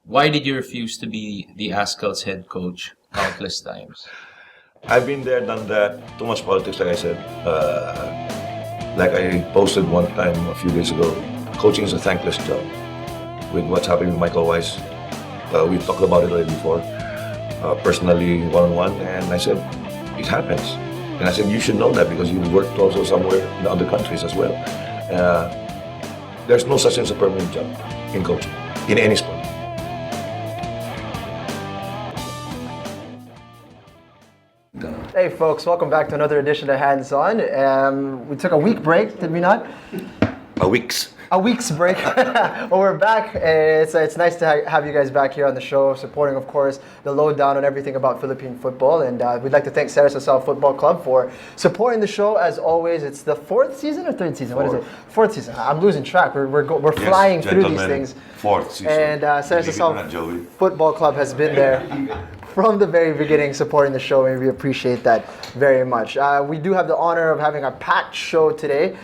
Why did you refuse to be the Ascal's head coach countless times? I've been there, done that. Too much politics, like I said. Like I posted one time a few days ago, coaching is a thankless job. With what's happening with Michael Weiss, we talked about it already before, personally, one-on-one, and I said, it happens. And I said, you should know that because you worked also somewhere in other countries as well. There's no such thing as a permanent job in coaching, in any sport. Hey folks, welcome back to another edition of Hands On. We took a week break, did we not? A week's break. Well, we're back. It's nice to have you guys back here on the show, supporting, of course, the lowdown on everything about Philippine football. And we'd like to thank Salle Football Club for supporting the show. As always, it's the fourth season or third season? What is it? Fourth season. I'm losing track. We're flying through these things. Fourth season. And Salle Football Club has been there from the very beginning, supporting the show, and we appreciate that very much. We do have the honor of having a packed show today,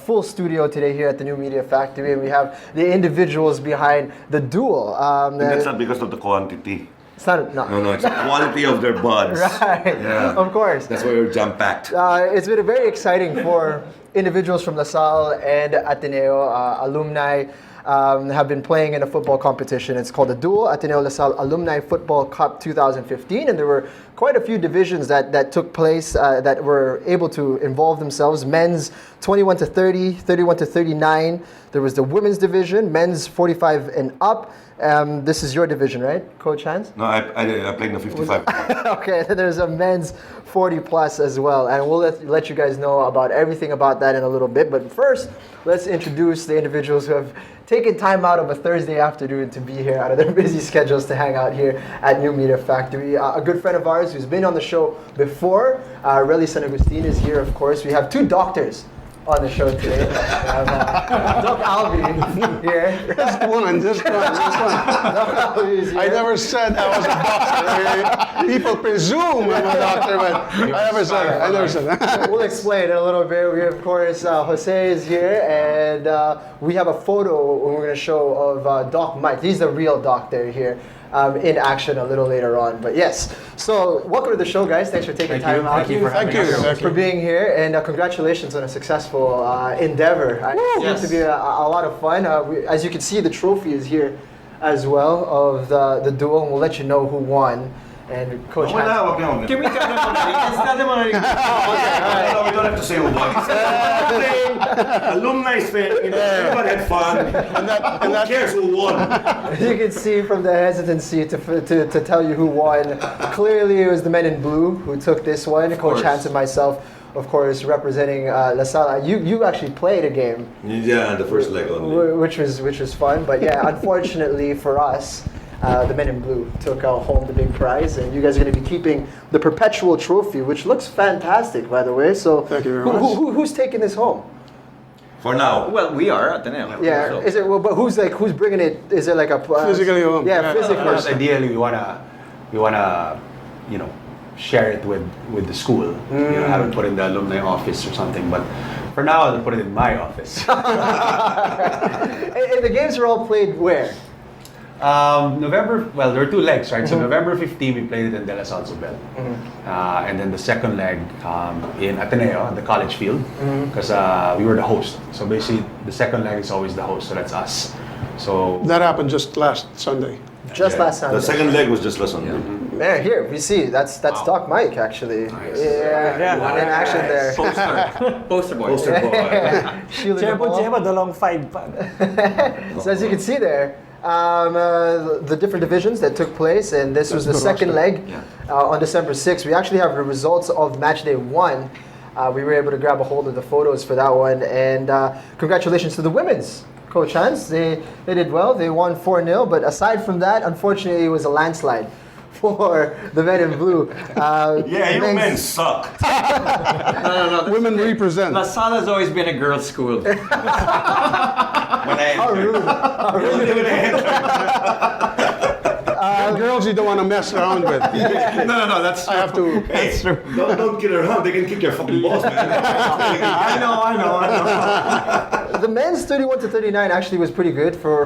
full studio today here at the New Media Factory, and we have the individuals behind the Duel. And that's not because of the quantity. It's not, No, it's the quality of their buds. Right, yeah. Of course. That's why we're jam-packed. It's been very exciting for individuals from Salle and Ateneo, alumni, have been playing in a football competition. It's called the Duel, Ateneo-LaSalle Alumni Football Cup 2015, and there were quite a few divisions that took place that were able to involve themselves. Men's 21 to 30, 31 to 39. There was the women's division, men's 45 and up. This is your division, right, Coach Hans? No, I played in the 55. Okay, then there's a men's 40 plus as well, and we'll let you guys know about everything about that in a little bit. But first, let's introduce the individuals who have taken time out of a Thursday afternoon to be here out of their busy schedules to hang out here at New Media Factory. A good friend of ours who's been on the show before, Rely San Agustin, is here, of course. We have two doctors on the show today. We have Doc Alvi here. Just one. Doc Alvi is here. I never said I was a doctor. People presume I'm a doctor, but I never said that. We'll explain in a little bit. We have, of course, Jose is here, and we have a photo we're going to show of Doc Mike. He's the real doctor here. In action a little later on, but yes. So welcome to the show, guys. Thanks for taking time out. Thank you for being here, and congratulations on a successful endeavor. It seems to be a lot of fun. As you can see, the trophy is here as well of the Duel, and we'll let you know who won. And Coach Can we Can we tell them already? No, we don't have to say what. Alumni thing, everybody had fun. Who cares who won? You can see from the hesitancy to tell you who won. Clearly, it was the men in blue who took this one. Coach Hans and myself, of course, representing LaSalle. You actually played a game. Yeah, the first leg only. Which was fun. But yeah, unfortunately for us, the men in blue took home the big prize, and you guys are going to be keeping the perpetual trophy, which looks fantastic, by the way. So, thank you very much. Who's taking this home? For now. Well, we are Ateneo. Yeah. So. Is it? Well, but who's bringing it? Is it like a Physically home? Yeah, physically. Ideally, we wanna, share it with the school. Have it put in the alumni office or something. But for now, I'll put it in my office. And the games are all played where? There were two legs, right? So November 15, we played it in De La Salle Duel. And then the second leg in Ateneo, the college field, because we were the host. So basically, the second leg is always the host, so that's us. So That happened just last Sunday. Last Sunday. The second leg was just last Sunday. Man, here we see that's Doc Mike actually. Nice. Yeah, in action there. Poster boy. Poster boy. Shielding the ball. dalawang 5 pa. So as you can see there, the different divisions that took place, and this was the second leg on December 6th. We actually have the results of match day 1. We were able to grab a hold of the photos for that one, and congratulations to the women's. Coach Hans, they did well. They won 4-0, but aside from that, unfortunately, it was a landslide for the men in blue. You men suck. No. Women represent. La Salle has always been a girls' school. How rude. Girls you don't want to mess around with. No, that's true. I have to. That's true. Don't kid around. They can kick your fucking balls, man. I know. The men's 31-39 actually was pretty good for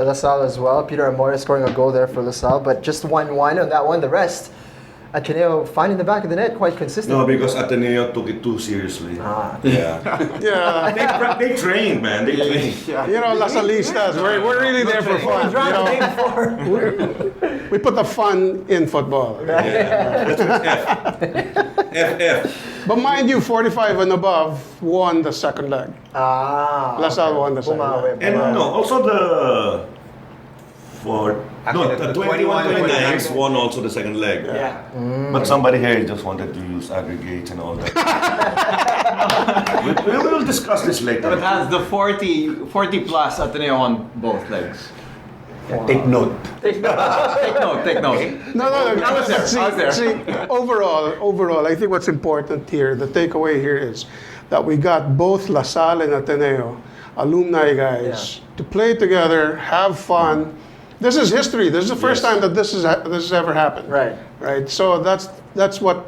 La Salle as well. Peter Amores scoring a goal there for La Salle, but just 1-1 on that one. The rest, Ateneo finding the back of the net quite consistent. No, because Ateneo took it too seriously. Yeah. Yeah. They trained, man. They trained. You know, Lasallistas, we're really there for fun. You know, we put the fun in football. Yeah. That's what FF. But mind you, 45 and above won the second leg. La Salle won the second leg. And no, also the Actually, the the 21-29s won also the second leg. Yeah. But somebody here just wanted to use aggregates and all that. we will discuss this later. But has the 40 plus Ateneo on both legs? Take note. Take note. No. I was there. See, overall, I think what's important here, the takeaway here is that we got both La Salle and Ateneo, alumni guys, to play together, have fun. This is history. This is the first time that this has ever happened. Right. So that's what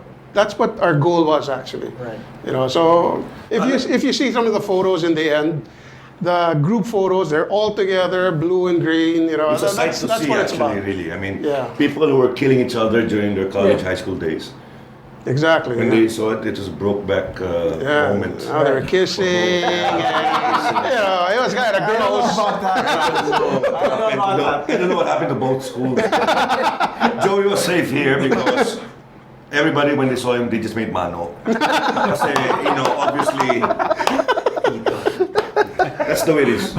our goal was actually. Right. You know. So if you see some of the photos in the end, the group photos, they're all together, blue and green. You know, It's a sight to that's see, what it's actually, about. really. I mean, Yeah. people who were killing each other during their college, high school days. Exactly. When yeah. they saw it, it was a broke back moment. Now they're kissing. And, you know, it was kind of gross. I don't know what happened to both schools. Joey was safe here because everybody, when they saw him, they just made mano. Kasi, you know, obviously, that's the way it is.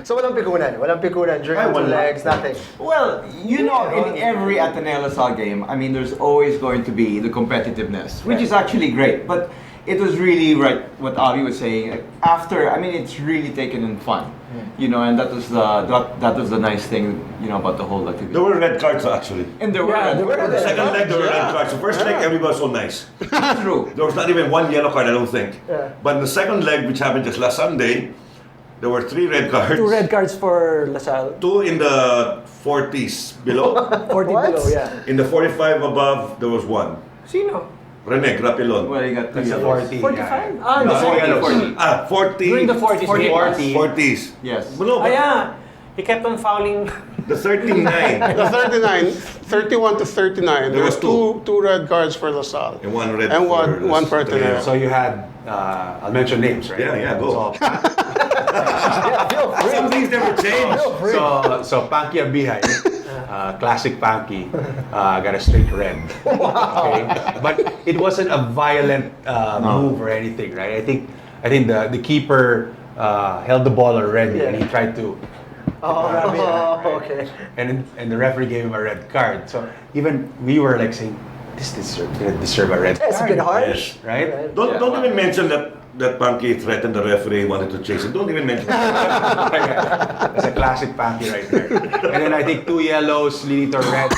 So walang pikunan during the two legs, nothing. Well, you know, in every Ateneo La Salle game, I mean, there's always going to be the competitiveness, which is actually great. But it was really right what Alvi was saying. After, I mean, it's really taken in fun, you know, and that was the nice thing, you know, about the whole activity. There were red cards, actually. And there were The second leg, there were red cards. The first leg, everybody was so nice. true. There was not even one yellow card, I don't think. Yeah. But in the second leg, which happened just last Sunday, there were 3 red cards. 2 red cards for La Salle. 2 in the 40s below. 40 What? below, yeah. In the 45 above, there was 1. Sino? Rene Grapilon. Well, you got 2 That's a yellows. 40. 45? Ah, No, the 40, 40. 40. 40. During the 40s. 40. 40s. Yes. No, Ah, but yeah. He kept on fouling. the 39. The 31 to 39, there was was two red cards for La Salle. And 1 red And for one for Ateneo. So you had, I'll mention names, right? Yeah, go. So, Some things never change. so Panky Abihay, classic Panky, got a straight red. Okay? But it wasn't a violent move or anything, right? I think the keeper held the ball already and he tried to. Okay. And the referee gave him a red card. So even we were like saying, this didn't deserve a red card. It's a bit harsh. Yes. Right? Don't even mention that Panky threatened the referee, wanted to chase him. Don't even mention that. That's a classic Panky right there. And then I think 2 yellows leading to red.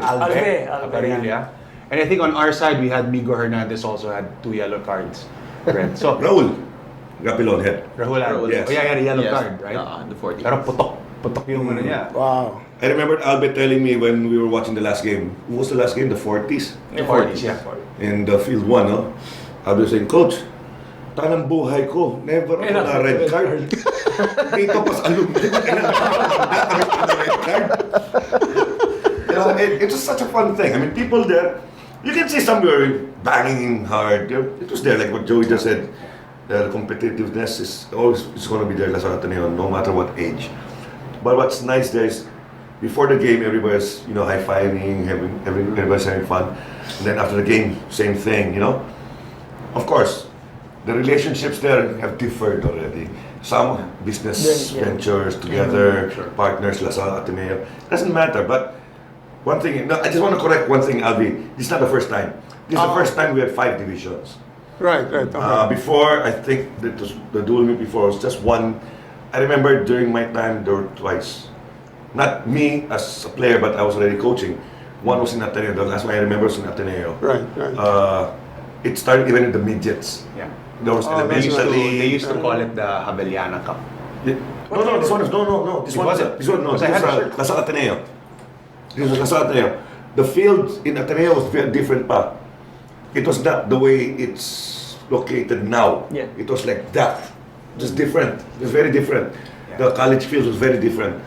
Alvi, Alvi. And I think on our side, we had Migo Hernandez also had 2 yellow cards. Red. So, Raul. Grapilon head. Rahul had, Yes. oh yeah, he had a yellow Yes. card, right? The 40. Pero putok yung ano niya. Wow. I remember Albert telling me when we were watching the last game. What was the last game? The 40s? The 40s, yeah. In the field 1, no? Albert was saying, Coach, tanang buhay ko, never ako na red card. Dito pa sa alumni, kailangan ako na red card. You know, it was such a fun thing. I mean, people there, you can see some were banging hard. It was there, like what Joey just said. The competitiveness is always going to be there, Lasal Ateneo, no matter what age. But what's nice there is, before the game, everybody's high-fiving, everybody's having fun. And then after the game, same thing, you know. Of course, the relationships there have differed already. Some business ventures together, partners, Lasal Ateneo. Doesn't matter, but one thing, no, I just want to correct one thing, Alvi. This is not the first time. This is the first time we had 5 divisions. Right. Okay. Before, I think the dual meet before was just 1. I remember during my time there were twice. Not me as a player, but I was already coaching. One was in Ateneo. The last one I remember was in Ateneo. Right. It started even in the midgets. Yeah. There was They used to call it the Habeliana Cup. No, this one is no. This one was is it? this one no. Because I This had a was shirt. Lasal Ateneo. This was Lasal Ateneo. The field in Ateneo was very different pa. It was not the way it's located now. Yeah. It was like that. just different. It was very different. The college field was very different.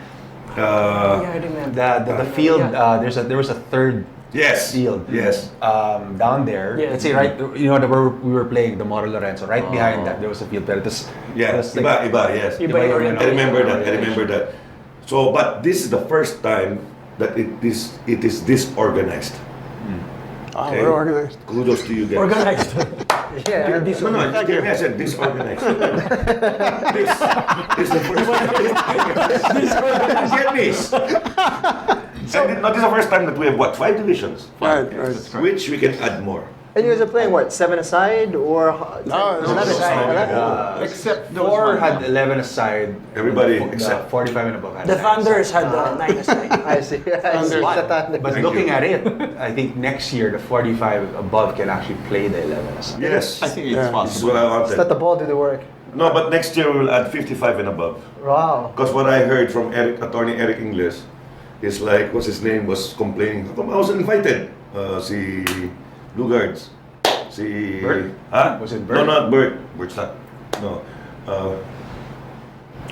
Yeah, I remember. The field, there was a third Yes. field. Yes. Down there. Yeah. Let's say right, where we were playing the Moro Lorenzo. Right behind that, there was a field. Pero it was, Yeah. it was like, Iba, yes. Iba yung yung- I remember that. I remember that. So, but this is the first time that it is disorganized. Okay? We're organized. Kudos to you guys. Organized. Yeah. No, no, you gave me, I said disorganized. This is the first time. Get this. And not this is the first time that we have what, 5 divisions, Right. which we can add more. And you guys are playing what, 7 aside or No, 11 aside? 11? except 4 had 11 aside. Everybody The except 45 and above had The 9 Thunders aside. had 9 aside. I see. I see. But, The Thunder. but Thank looking you. at it, I think next year the 45 above can actually play the 11 aside. Yes, I think it's Yeah. this is possible. what I Just let wanted. the ball do the work. No, but next year we will add 55 and above. Wow. Because what I heard from attorney Eric Ingles is like, what's his name, was complaining, how come I wasn't invited? Si Blue Guards. Si... Bert? Huh? Was it No, Bert? not Bert. Bert's not. No.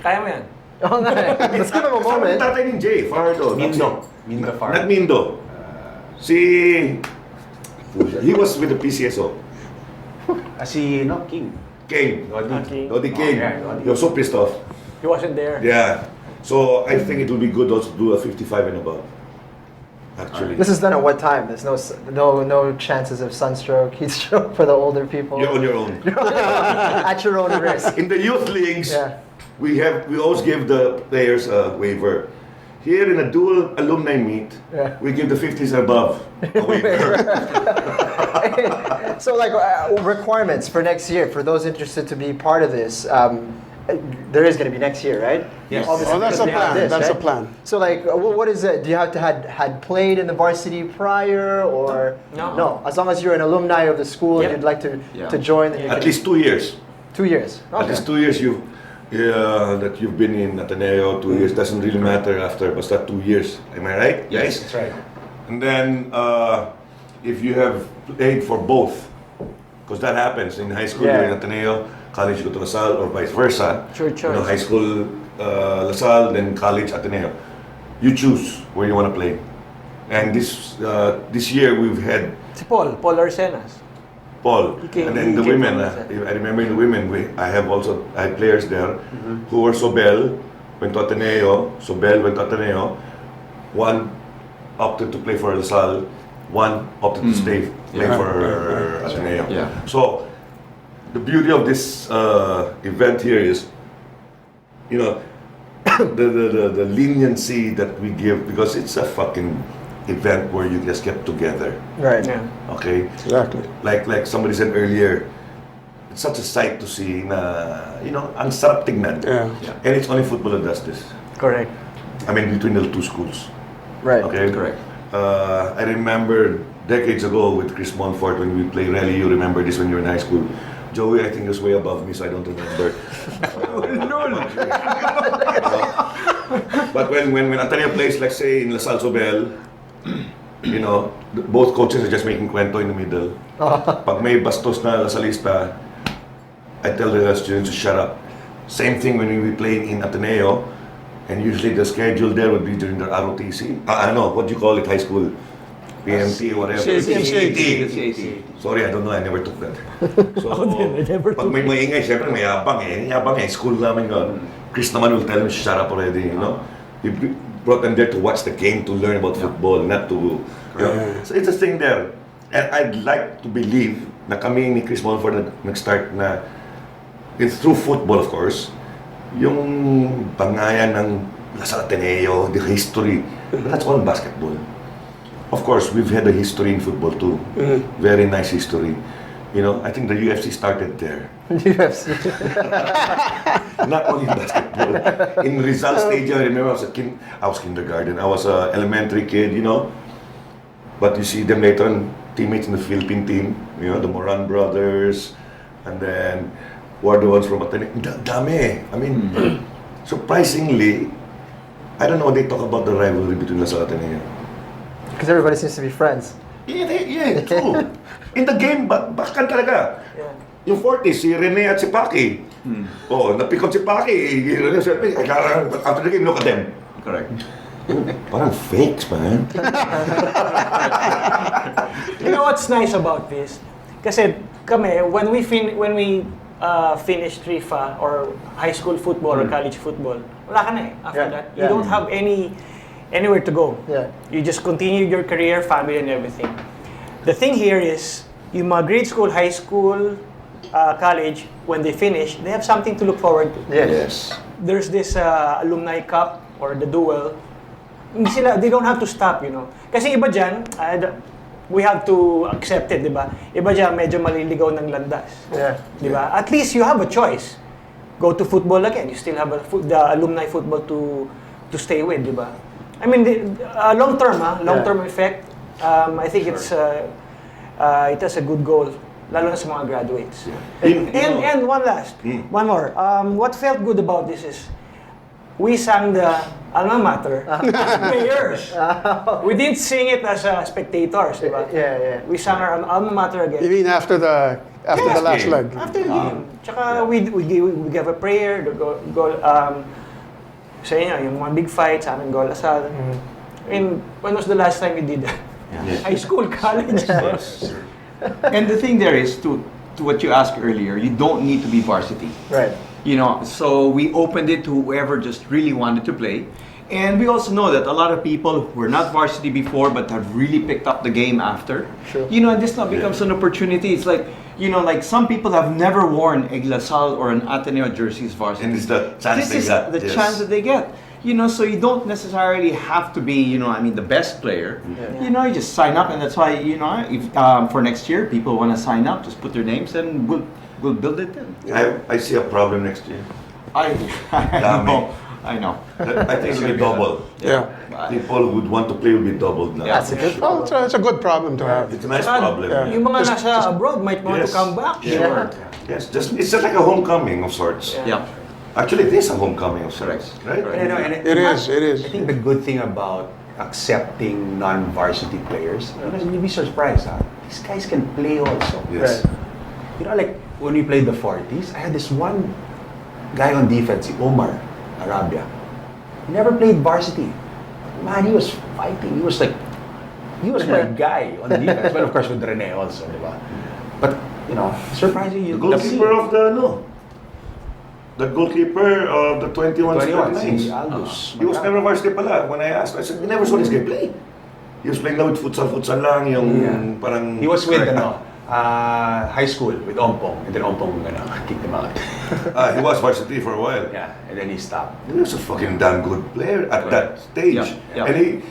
Kaya mo yan. Oh, nice. Let's give him a Kasama moment. yung tatay ni Jay, Fardo. Mindo Farm. Not Mindo. Si... He was with the PCSO. Si King. King. Okay. Dodi King. yeah, Dodi. He was so pissed off. He wasn't there. Yeah. So I think it will be good also to do a 55 and above. Actually. This is done at what time? There's no chances of sunstroke, heat stroke for the older people. You're on your own. At your own risk. In the youth leagues, Yeah. we always give the players a waiver. Here in a dual alumni meet, Yeah. we give the 50s and above a waiver. So, like, requirements for next year for those interested to be part of this. There is going to be next year, right? Yes. Obviously, Oh, that's because a we have plan. this, That's a right? plan. So, like, what is it? Do you have to had played in the varsity prior, or No. As long as you're an alumni of the school, Yep. you'd like to Yeah. join. Then you At can- least 2 years. 2 years. At Okay. least 2 years that you've been in Ateneo. 2 years doesn't really matter after, but that 2 years. Am I right? Yes, that's right. And then if you have played for both, because that happens in high school, Yeah. you're in Ateneo, college you go to LaSalle, or vice versa. Sure, You know, high school LaSalle, then college Ateneo. You choose where you want to play. And this year we've had Si Paul Arsenas. Paul, He came- and then the he came women. from LaSalle. I remember in the women, I had players there who were Sobel, went to Ateneo. Sobel went to Ateneo. One opted to play for LaSalle. One opted to stay play Yeah. for Ateneo. Yeah. So the beauty of this event here is, the leniency that we give, because it's a fucking event where you just get together. Right. Yeah. Okay. Exactly. Like somebody said earlier, it's such a sight to see na, ang sarap tignan. Yeah. And it's only football that does this. Correct. I mean, between the two schools. Right. Okay? Correct. I remember decades ago with Chris Monfort when we played Rally, you remember this when you were in high school. Joey, I think, was way above me, so I don't remember. But when Ateneo plays, like say in LaSalle Sobel, both coaches are just making kwento in the middle. Pag may bastos na Lasalista, I tell the students to shut up. Same thing when we play in Ateneo, and usually the schedule there would be during the ROTC. What do you call it, high school? PMT, whatever. CAT. Sorry, I don't know. I never took that. So, I never pag may maingay, syempre may yabang eh. Yabang eh. School namin yun. Chris naman will tell me, shut up already, He brought them there to watch the game, to learn about football, not to, So it's a thing there. And I'd like to believe na kami ni Chris Monfort nag-start na, it's through football, of course, yung bangayan ng LaSalle Ateneo, the history. That's all basketball. Of course, we've had a history in football too. Very nice history. I think the UFC started there. UFC. Not only in basketball. In Rizal Stadium, I remember I was kindergarten. I was an elementary kid, But you see them later on, teammates in the Philippine team, the Moran brothers, and then who are the ones from Ateneo. Dami. I mean, surprisingly, I don't know what they talk about the rivalry between LaSalle and Ateneo. Because everybody seems to be friends. Yeah, true. In the game, bakan talaga. Yeah. Yung 40s, si Rene at si Paki. Oh, napikon si Paki. After the game, look at them. Correct. Parang fakes, man. You know what's nice about this? Kasi kami, when we finished Rifa or high school football or college football, wala ka na eh. After Yeah, that, you yeah. don't have anywhere to go. Yeah. You just continue your career, family, and everything. The thing here is, yung mga grade school, high school, college, when they finish, they have something to look forward to. Yes. There's this Alumni Cup or the Duel. They don't have to stop, you know. Kasi iba dyan, we have to accept it, di ba? Iba dyan, medyo maliligaw ng landas. Yeah. Di ba? At least you have a choice. Go to football again. You still have the alumni football to stay with, di ba? I mean, long-term effect. I think it has a good goal, lalo na sa mga graduates. And one more. What felt good about this is we sang the alma mater as players. We didn't sing it as spectators, di ba? Yeah. We sang our alma mater again. You mean after the last leg? After the game. Tsaka we gave a prayer, the goal, sa inyo, yung mga big fights, sa amin, goal asal. I mean, when was the last time we did that? High school, college. And the thing there is, to what you asked earlier, you don't need to be varsity. Right. You know, so we opened it to whoever just really wanted to play. And we also know that a lot of people who were not varsity before but have really picked up the game after. Sure. You know, and this now becomes an opportunity. It's like, you know, like some people have never worn a Lasal or an Ateneo jerseys varsity. And it's the chance This they is got. the Yes. chance that they get. You know, so you don't necessarily have to be, you know, I mean, the best player. Yeah. You know, you just sign up, and that's why, you know, if for next year people want to sign up, just put their names and we'll build it in. I see a problem next year. I know. I know. I think it'll be double. Yeah. People who would want to play will be doubled now. Yeah. That's a good Well, it's a good problem to have. It's a nice Tsaka, problem. yeah. Yung mga nasa abroad might want to Yes. come back. Yeah. Yes, it's just like a homecoming of sorts. Yeah. Actually, it is a homecoming of sorts, right? And, you know, and It is. I think the good thing about accepting non-varsity players, you'll be surprised, huh? These guys can play also. Yes. You know, like when we played the 40s, I had this one guy on defense, si Omar Arabia. He never played varsity. Man, he was fighting. He was my guy on defense. Well, of course, with Rene also, di ba? But, you know, surprising The you. goalkeeper of the goalkeeper of the 21 si 29s. Aldous. He was never varsity pala. When I asked, I said, we never saw this guy play. He was playing now with futsal lang, yung parang... He was with, high school with Ompong. And then Ompong, kicked him out. He was varsity for a while. Yeah, and then he stopped. He was a fucking damn good player at that stage. Yeah. And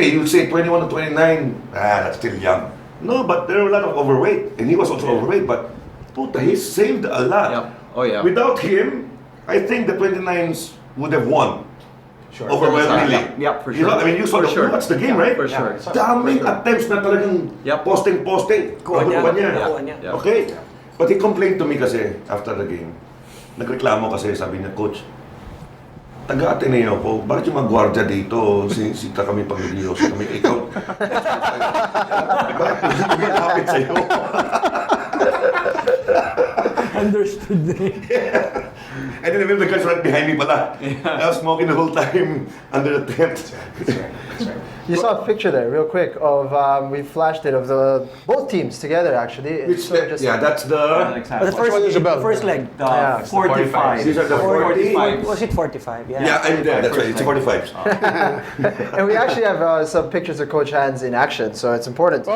you say 21 to 29, that's still young. No, but there were a lot of overweight. And he was also overweight, but puta, he saved a lot. Yeah. Oh yeah. Without him, I think the 29s would have won. Sure. Overwhelmingly. Yeah, for You know, sure. I mean, you saw For sure. you watched the game, right? For sure. Daming attempts na talagang Yep. posting. Kuha niya. Nakuha niya. Kuha niya. Yeah. Okay? But he complained to me kasi after the game. Nagreklamo kasi, sabi niya, Coach, taga-Ateneo ko, bakit yung mga gwardiya dito, sita kami pag-neryoso kami, ikaw, bakit hindi malapit sa'yo? Understood. And then the guys right behind me pala. I was smoking the whole time under the tent. That's right. You saw a picture there, real quick, of we flashed it of both teams together. Actually, Which, that's the... The first, one is about? the first leg. Yeah. 45. These are the 40. Was it 45? Yeah, I'm there. That's right. It's 45s. And we actually have some pictures of Coach Hans in action, so it's important. Oh,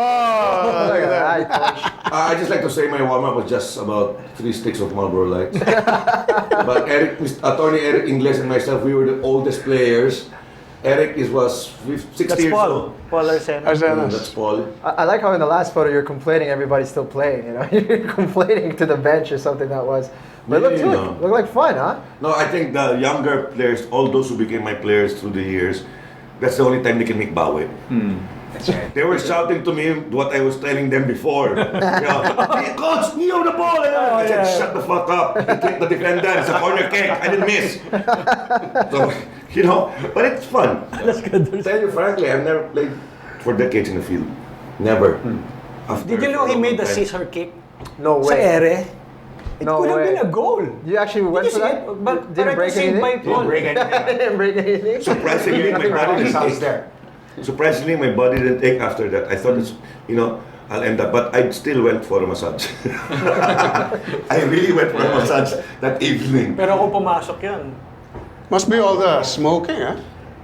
look at that. Coach. I just like to say my warm-up was just about 3 sticks of Marlboro Lights. But Attorney Eric Ingles and myself, we were the oldest players. Eric was 60 That's years Paul. old. Paul Arsenas. That's Paul. I like how in the last photo you're complaining everybody's still playing. You know, you're complaining to the bench or something that was. But it Yeah, looked like fun, huh? No, I think the younger players, all those who became my players through the years, that's the only time they can make bawi. That's right. They were shouting to me what I was telling them before. Hey, Coach, you have the ball! I said, shut the fuck up. He kicked the defender. It's a corner kick. I didn't miss. So, you know, but it's fun. That's good. Tell you frankly, I've never played for decades in the field. Never. After Did you know he made the time. scissor kick No sa way. ere? It No could have way. been a goal. You actually went Did for you see that? it? But Didn't break saved by anything? Paul. Didn't break anything. Didn't break anything. Surprisingly, my body didn't Sounds ache. there. Surprisingly, my body didn't ache after that. I thought it's, I'll end up, but I still went for a massage. I really went for a massage that evening. Pero kung pumasok yun, Must be all the smoking, huh?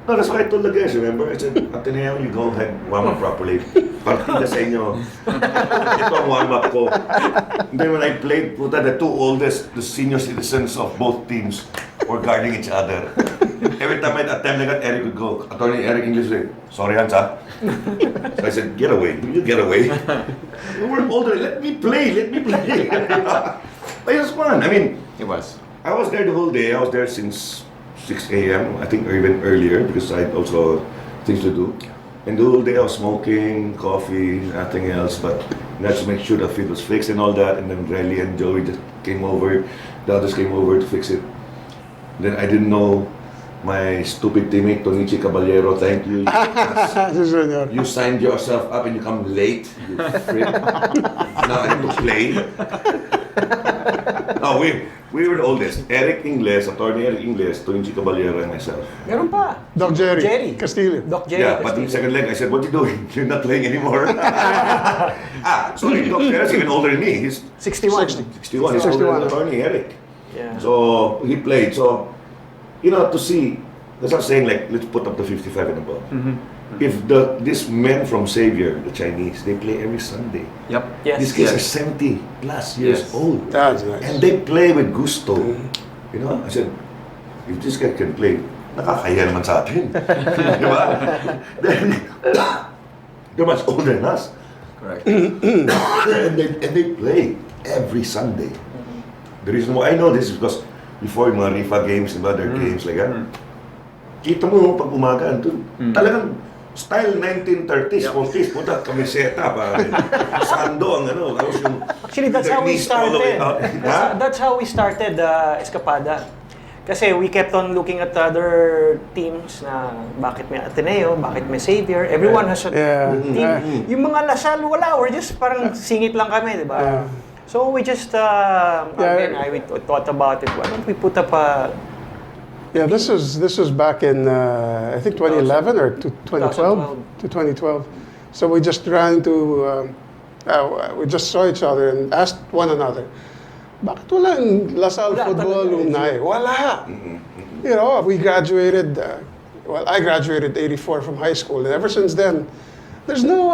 No, that's why I told the guys, remember? I said, Ateneo, you go ahead, warm up properly. Partida sa inyo. Ito ang warm up ko. And then when I played, puta, the two oldest, the senior citizens of both teams were guarding each other. Every time I'd attempt like that, Eric would go, Attorney Eric English would say, sorry, Hans, ha? So I said, get away, you get away. We're older, let me play. But it was fun. I mean, It was. I was there the whole day. I was there since 6 a.m. I think, or even earlier, because I had also things to do. And the whole day I was smoking, coffee, nothing else, but just make sure the feed was fixed and all that. And then Rely and Joey just came over, the others came over to fix it. Then I didn't know my stupid teammate, Tonichi Caballero, thank you. Sí, señor. You signed yourself up and you come late, you freak. Now I have to play. No, we were the oldest. Eric Ingles, Attorney Eric Ingles, Tonichi Caballero, and myself. meron pa. Doc Jerry. Jerry. Castillo. Doc Jerry. Yeah, but in the second leg, I said, what you doing? You're not playing anymore. Sorry, Doc Jerry's even older than me. He's 61. 61. He's older than Attorney Eric. Yeah. So he played. So, to see, that's what I'm saying, like, let's put up the 55 and above. If these men from Xavier, the Chinese, they play every Sunday. Yep. Yes. These kids are 70 plus years Yes. old. That's nice. And they play with gusto. I said, if this guy can play, nakakaya naman sa atin. Di ba? They're much older than us. Correct. and they play every Sunday. The reason why I know this is because before yung mga Rifa games and other games like that, kita mo pag umaga, talagang style 1930s, 40s, puta, kamiseta, sando ang tapos yung Actually, that's how we knees all the way started. out. Ha? That's how we started Escapada. Kasi we kept on looking at other teams na bakit may Ateneo, bakit may Xavier. Everyone has a Yeah. team. Yung mga Lasal, wala. We're just parang singit lang kami, di ba? Yeah. So we just, again, we thought about it. Why don't we put up a... Yeah, this was back in I think 2011 or 2012 to 2012. So we just ran to we just saw each other and asked one another, bakit walang LaSalle Wala football talaga. alumni? Wala. We graduated. I graduated '84 from high school, and ever since then, there's no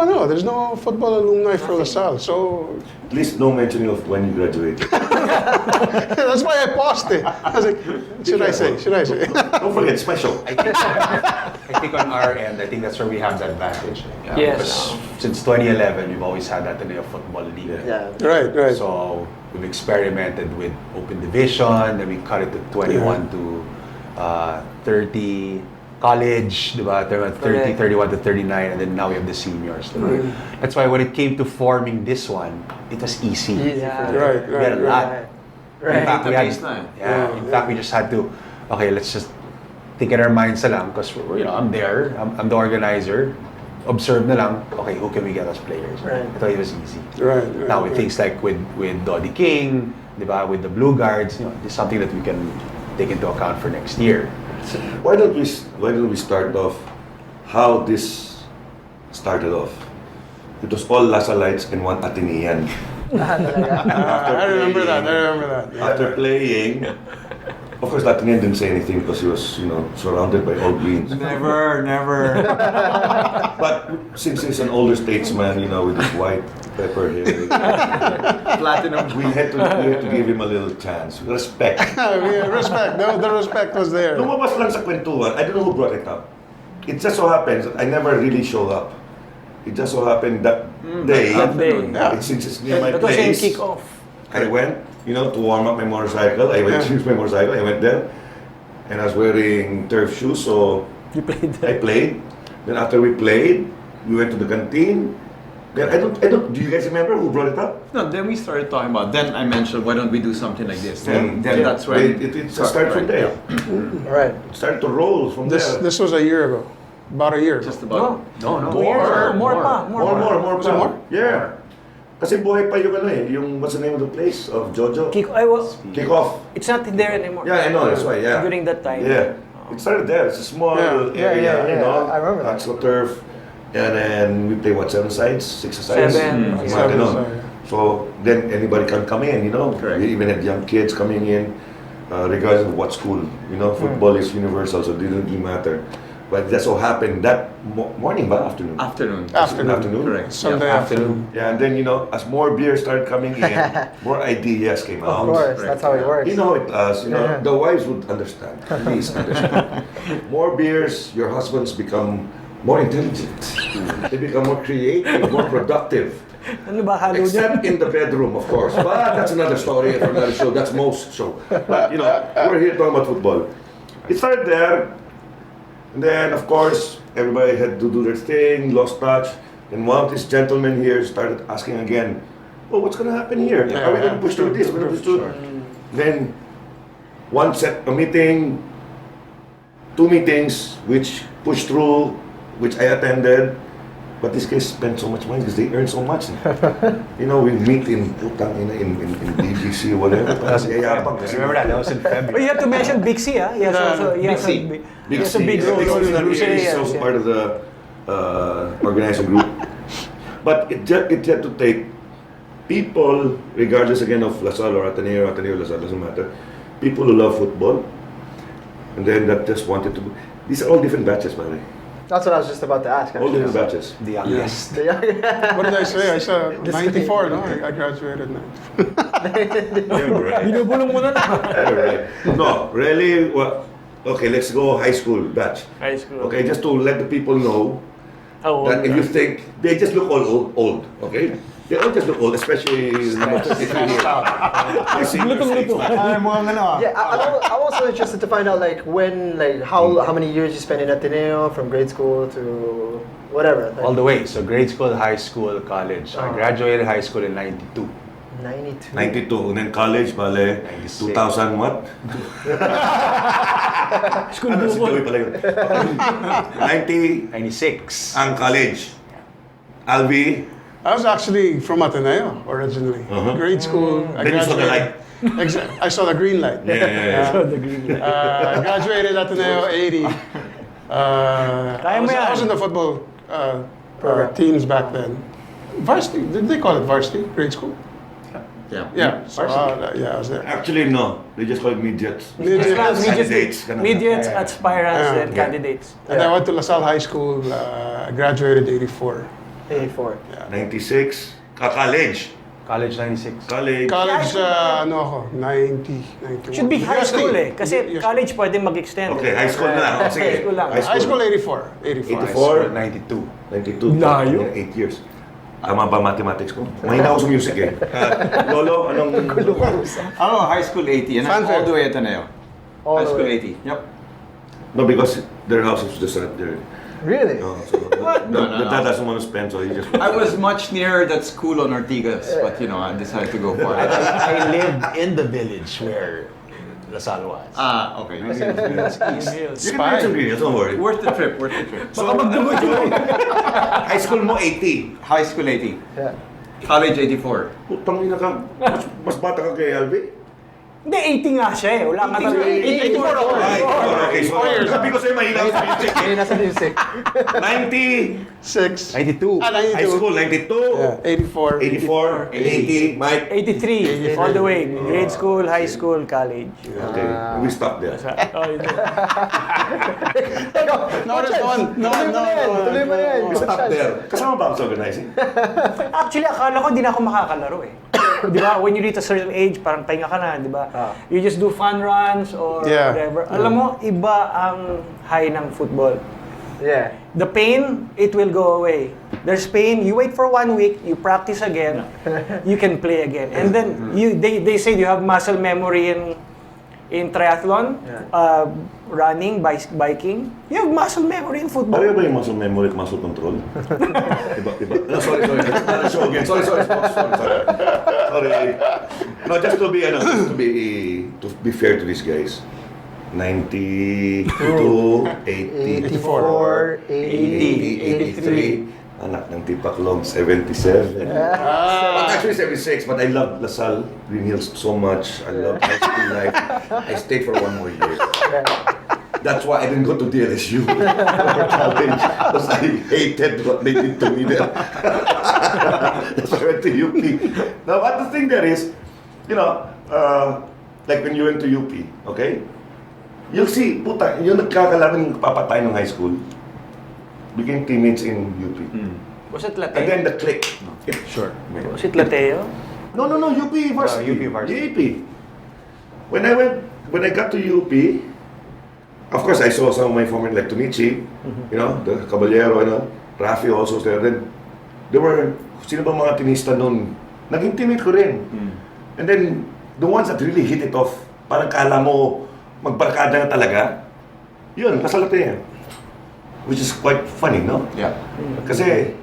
football alumni for LaSalle. So At least no mentioning of when you graduated. that's why I paused it. I was like, should I say? Don't forget, it's my show. I think on our end, I think that's where we have the advantage. Yes. Because since 2011, we've always had that Ateneo Football League. Yeah. Right. So we've experimented with open division, then we cut it to 21 to 30 college, diba? 30, Correct. 31 to 39, and then now we have the seniors. Diba? That's why when it came to forming this one, it was easy. Yeah. Right. We had a lot. Right. In fact, The we had, baseline. in fact, we just had to, okay, let's just think in our minds na lang, because I'm there, I'm the organizer. Observe na lang, okay, who can we get as players? Right. I thought it was easy. Right. Now with things like with Doddy King, diba, with the Blue Guards, this is something that we can take into account for next year. Why don't we start off how this started off? It was all Lasalites and one Atenean. I remember that. Yeah. After playing, of course, Atenean didn't say anything because he was, surrounded by all greens. Never. But since he's an older statesman, with his white pepper hair, Platinum. we had to give him a little chance. Respect. Respect. The respect was there. Lumabas lang sa kwentuhan. I don't know who brought it up. It just so happens that I never really showed up. It just so happened that day, afternoon. and since it's near my That was in place, kick-off. I went, to warm up my motorcycle. I went to use my motorcycle. I went there, and I was wearing turf shoes, so You played I played. Then after we played, we went to the canteen. Then I don't. Do you guys remember who brought it up? No, then we started talking about. Then I mentioned, why don't we do something like this? Then Yeah. that's when It started from there. Right. It started to roll from there. This was a year ago, about a year ago. Just about. No. No. More pa. More. Was it more? Yeah. Kasi buhay pa yung ano eh, yung what's the name of the place of Jojo? Kick off. It's not there anymore. Yeah, I know, that's why, yeah. During that time. Yeah. It started there. It's a small area, you know. I remember that. AstroTurf. And then we play 7 sides, 6 sides. Seven. Mga ganon. So then anybody can come in, you know. Correct. We even had young kids coming in, regardless of what school. You know, football is universal, so it didn't really matter. But that so happened that morning, but afternoon. Afternoon. Afternoon. Correct. Sunday Yeah, afternoon. Yeah, and then you know, as more beer started coming in, more ideas came out. Of course, that's how it works. You know it does. You know, Yeah. the wives would understand. Please understand. More beers, your husbands become more intelligent. They become more creative, more productive. Ano ba halo niya? Except in the bedroom, of course. But that's another story for another show. That's most show. But you know, we're here talking about football. It started there. And then, of course, everybody had to do their thing, lost touch. And one of these gentlemen here started asking again, oh, what's going to happen here? Are we going to push through this? We're going to push through. Then, one set a meeting, 2 meetings, which pushed through, which I attended. But these guys spend so much money because they earn so much. You know, we meet in DGC or whatever. Remember that? That was in But February. you have to mention Big C, ah? He has also, he has a big, he has a big role. He's also part of the organizing group. But it had to take people, regardless again of LaSalle or Ateneo, LaSalle, doesn't matter. People who love football, and then that just wanted to. These are all different batches, by the way. That's what I was just about to ask. All actually. different batches. The youngest. What did I say? I said 94, no? I graduated 94. Binubulong mo na na. Right. No, really. Well, okay, let's go high school batch. High school. Okay, just to let the people know How old that if ka? you think they just look all old, okay? They all just look old, especially number 53 here. I see your face, man. Yeah, I'm also interested to find out like when, like how many years you spent in Ateneo from grade school to whatever. Like, All the way. So grade school, high school, college. I graduated high school in 92. 92. 92, and then college, bale, 96. 2000 what? School Ano, si Joey pala yun. 90 96. ang college. Alvi, I was actually from Ateneo originally. Grade school. I then you saw the light. I saw the green light. Yeah. The green light. I graduated Ateneo 80. Kaya mo I yan. was in the football teams back then. Varsity, did they call it varsity? Grade school? Yeah. Yeah. So, yeah, I was there. Actually, no. They just call it midgets. Midgets, ganun. midgets, aspirants, Yeah. and candidates. And I went to LaSalle High School. I graduated 84. 84. 96, college. College 96. College. College, ano ako, 90, 91. Should be high UST. school eh. Kasi UST. college pwede mag-extend. Okay, high school na lang. Oh, sige. High school lang. High school 84. 84. 84. 92. 92. Layo. 8 years. Tama ba mathematics ko? Mahina ako sa music eh. Lolo, anong... High school 80 and I'm Fanfare. all the way at Ateneo. All High the school way. 80. Yep. No, because their house is just right there. Really? So the dad doesn't want to spend, so he just... I was much nearer that school on Ortigas, but you know, I decided to go for it. I lived in the village where LaSalle was. Okay. You can make some videos, don't worry. Worth the trip, worth the trip. So, high school mo 80. High school 80. Yeah. College 84. Putang ina ka. Mas bata ka kay Alvi? Hindi, 80 nga siya eh. Wala ka talaga. 84 ako. Ay, okay. So, sabi ko sa'yo, mahina ako sa music eh. Hindi nasa music. 90, 92. 92. high school, 92, Yeah, 84. 84, 80, Mike. 83, all the way. Grade school, high school, college. Okay, we stop there. Oh, yun. No. Tuloy mo na yan. We stop there. Kasama ba ako sa organizing? Actually, akala ko hindi na ako makakalaro eh. Di ba? When you reach a certain age, parang pahinga ka na, di ba? You just do fun runs or Yeah. whatever. Alam mo, iba ang high ng football. Yeah. The pain, it will go away. There's pain, you wait for 1 week, you practice again, you can play again. And then they say you have muscle memory in triathlon, running, biking. You have muscle memory in football. Pareho ba yung muscle memory at muscle control? Iba. No, sorry. Another show again. Sorry. No, just to be fair to these guys. 92, 80, 84, 80, 83, Anak ng Tipaklong, 77. Well, actually 76, but I love LaSalle Green Hills so much. I love high school life. I stayed for 1 more year. That's why I didn't go to DLSU for college, because I hated what they did to me there. That's why I went to UP. Now, but the thing there is, like when you went to UP, okay? You'll see, puta, yung nagkakalaban yung papatay ng high school, became teammates in UP. Was it And then Lateo? the click. Sure. Was it Lateo? No, UP varsity. UP varsity. UP. When I got to UP, of course I saw some of my former like Tunichi, the Caballero, Rafi also was there. Then there were, sino ba mga tenista nun? Naging teammate ko rin. And then the ones that really hit it off, parang kala mo magbarkada na talaga, yun, kasalate. Which is quite funny, no? Yeah. Kasi,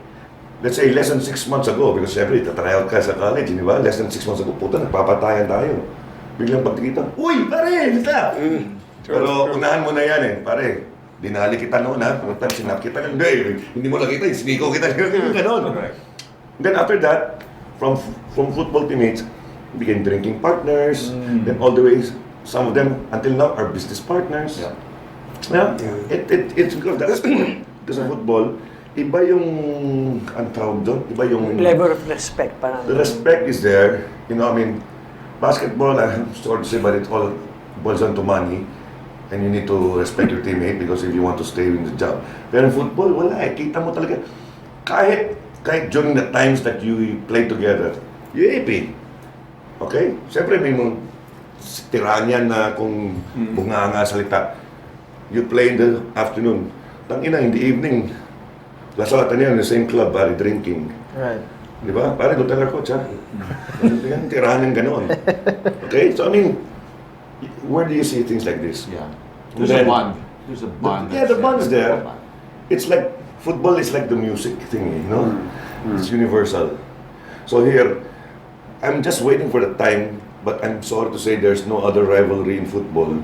let's say, less than 6 months ago, because syempre, tatry out ka sa college, di ba? Less than 6 months ago, puta, nagpapatayan tayo. Biglang pagkikita, uy, pare, basta! Pero unahan mo na yan eh, pare. Dinali kita noon ha, pumunta, sinap kita, hindi mo nakita, siniko kita, gano'n. Then after that, from football teammates, became drinking partners, then all the way, some of them, until now, are business partners. Yeah. It's because that's because of football, iba yung ang tawag doon, iba yung Level of respect, parang. the respect is there. Basketball, I'm sorry to say, but it all boils down to money, and you need to respect your teammate because if you want to stay in the job. Pero in football, wala eh. Kita mo talaga, kahit during the times that you play together, UAP. Okay? Siyempre may mga tiranya na kung bunganga salita. You play in the afternoon. Tangina, in the evening, LaSalle Ateneo in the same club, pare, drinking. Right. Di ba? Pare, don't tell our coach, ha? Yan, tirahan ng ganon. Okay? So, I mean, where do you see things like this? Yeah. There's a bond. There's a bond. The bond is there. It's like, football is like the music thing, It's universal. So here, I'm just waiting for the time, but I'm sorry to say there's no other rivalry in football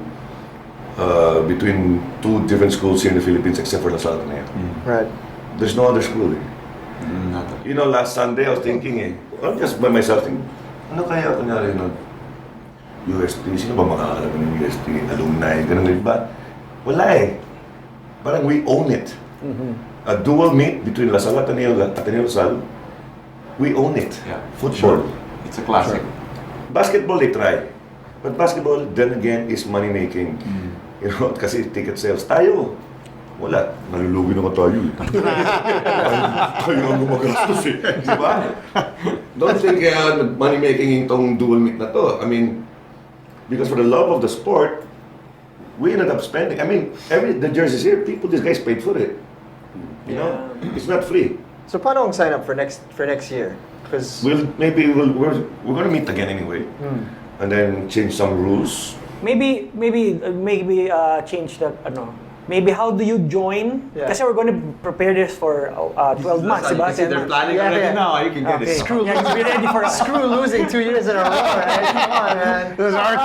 between two different schools here in the Philippines except for LaSalle Ateneo. Right. There's no other school. Last Sunday I was thinking I'm just by myself thinking, ano kaya kunyari UST, sino ba makakalaban ng UST, alumni, ganun din ba? Wala eh. Parang we own it. A dual meet between LaSalle Ateneo, LaSalle, we own it. Yeah. Football. It's a classic. Basketball they try. But basketball, then again, is money making. Kasi ticket sales. Tayo, wala. Nalulugi naman tayo eh. Tayo ang gumagastos eh. Di ba? Don't think kaya money making itong dual meet na to. I mean, because for the love of the sport, we ended up spending. I mean, the jerseys here, these guys paid for it. It's not free. So paano ang sign up for next year? Because We're going to meet again anyway. And then change some rules. Maybe change that, maybe how do you join? Yeah. Kasi we're going to prepare this for 12 months, diba? See, 10 they're months. planning Yeah, already yeah. now. You can get Okay. it. Yeah, be ready for us. screw losing 2 years in a row, right? Come on, man. This is our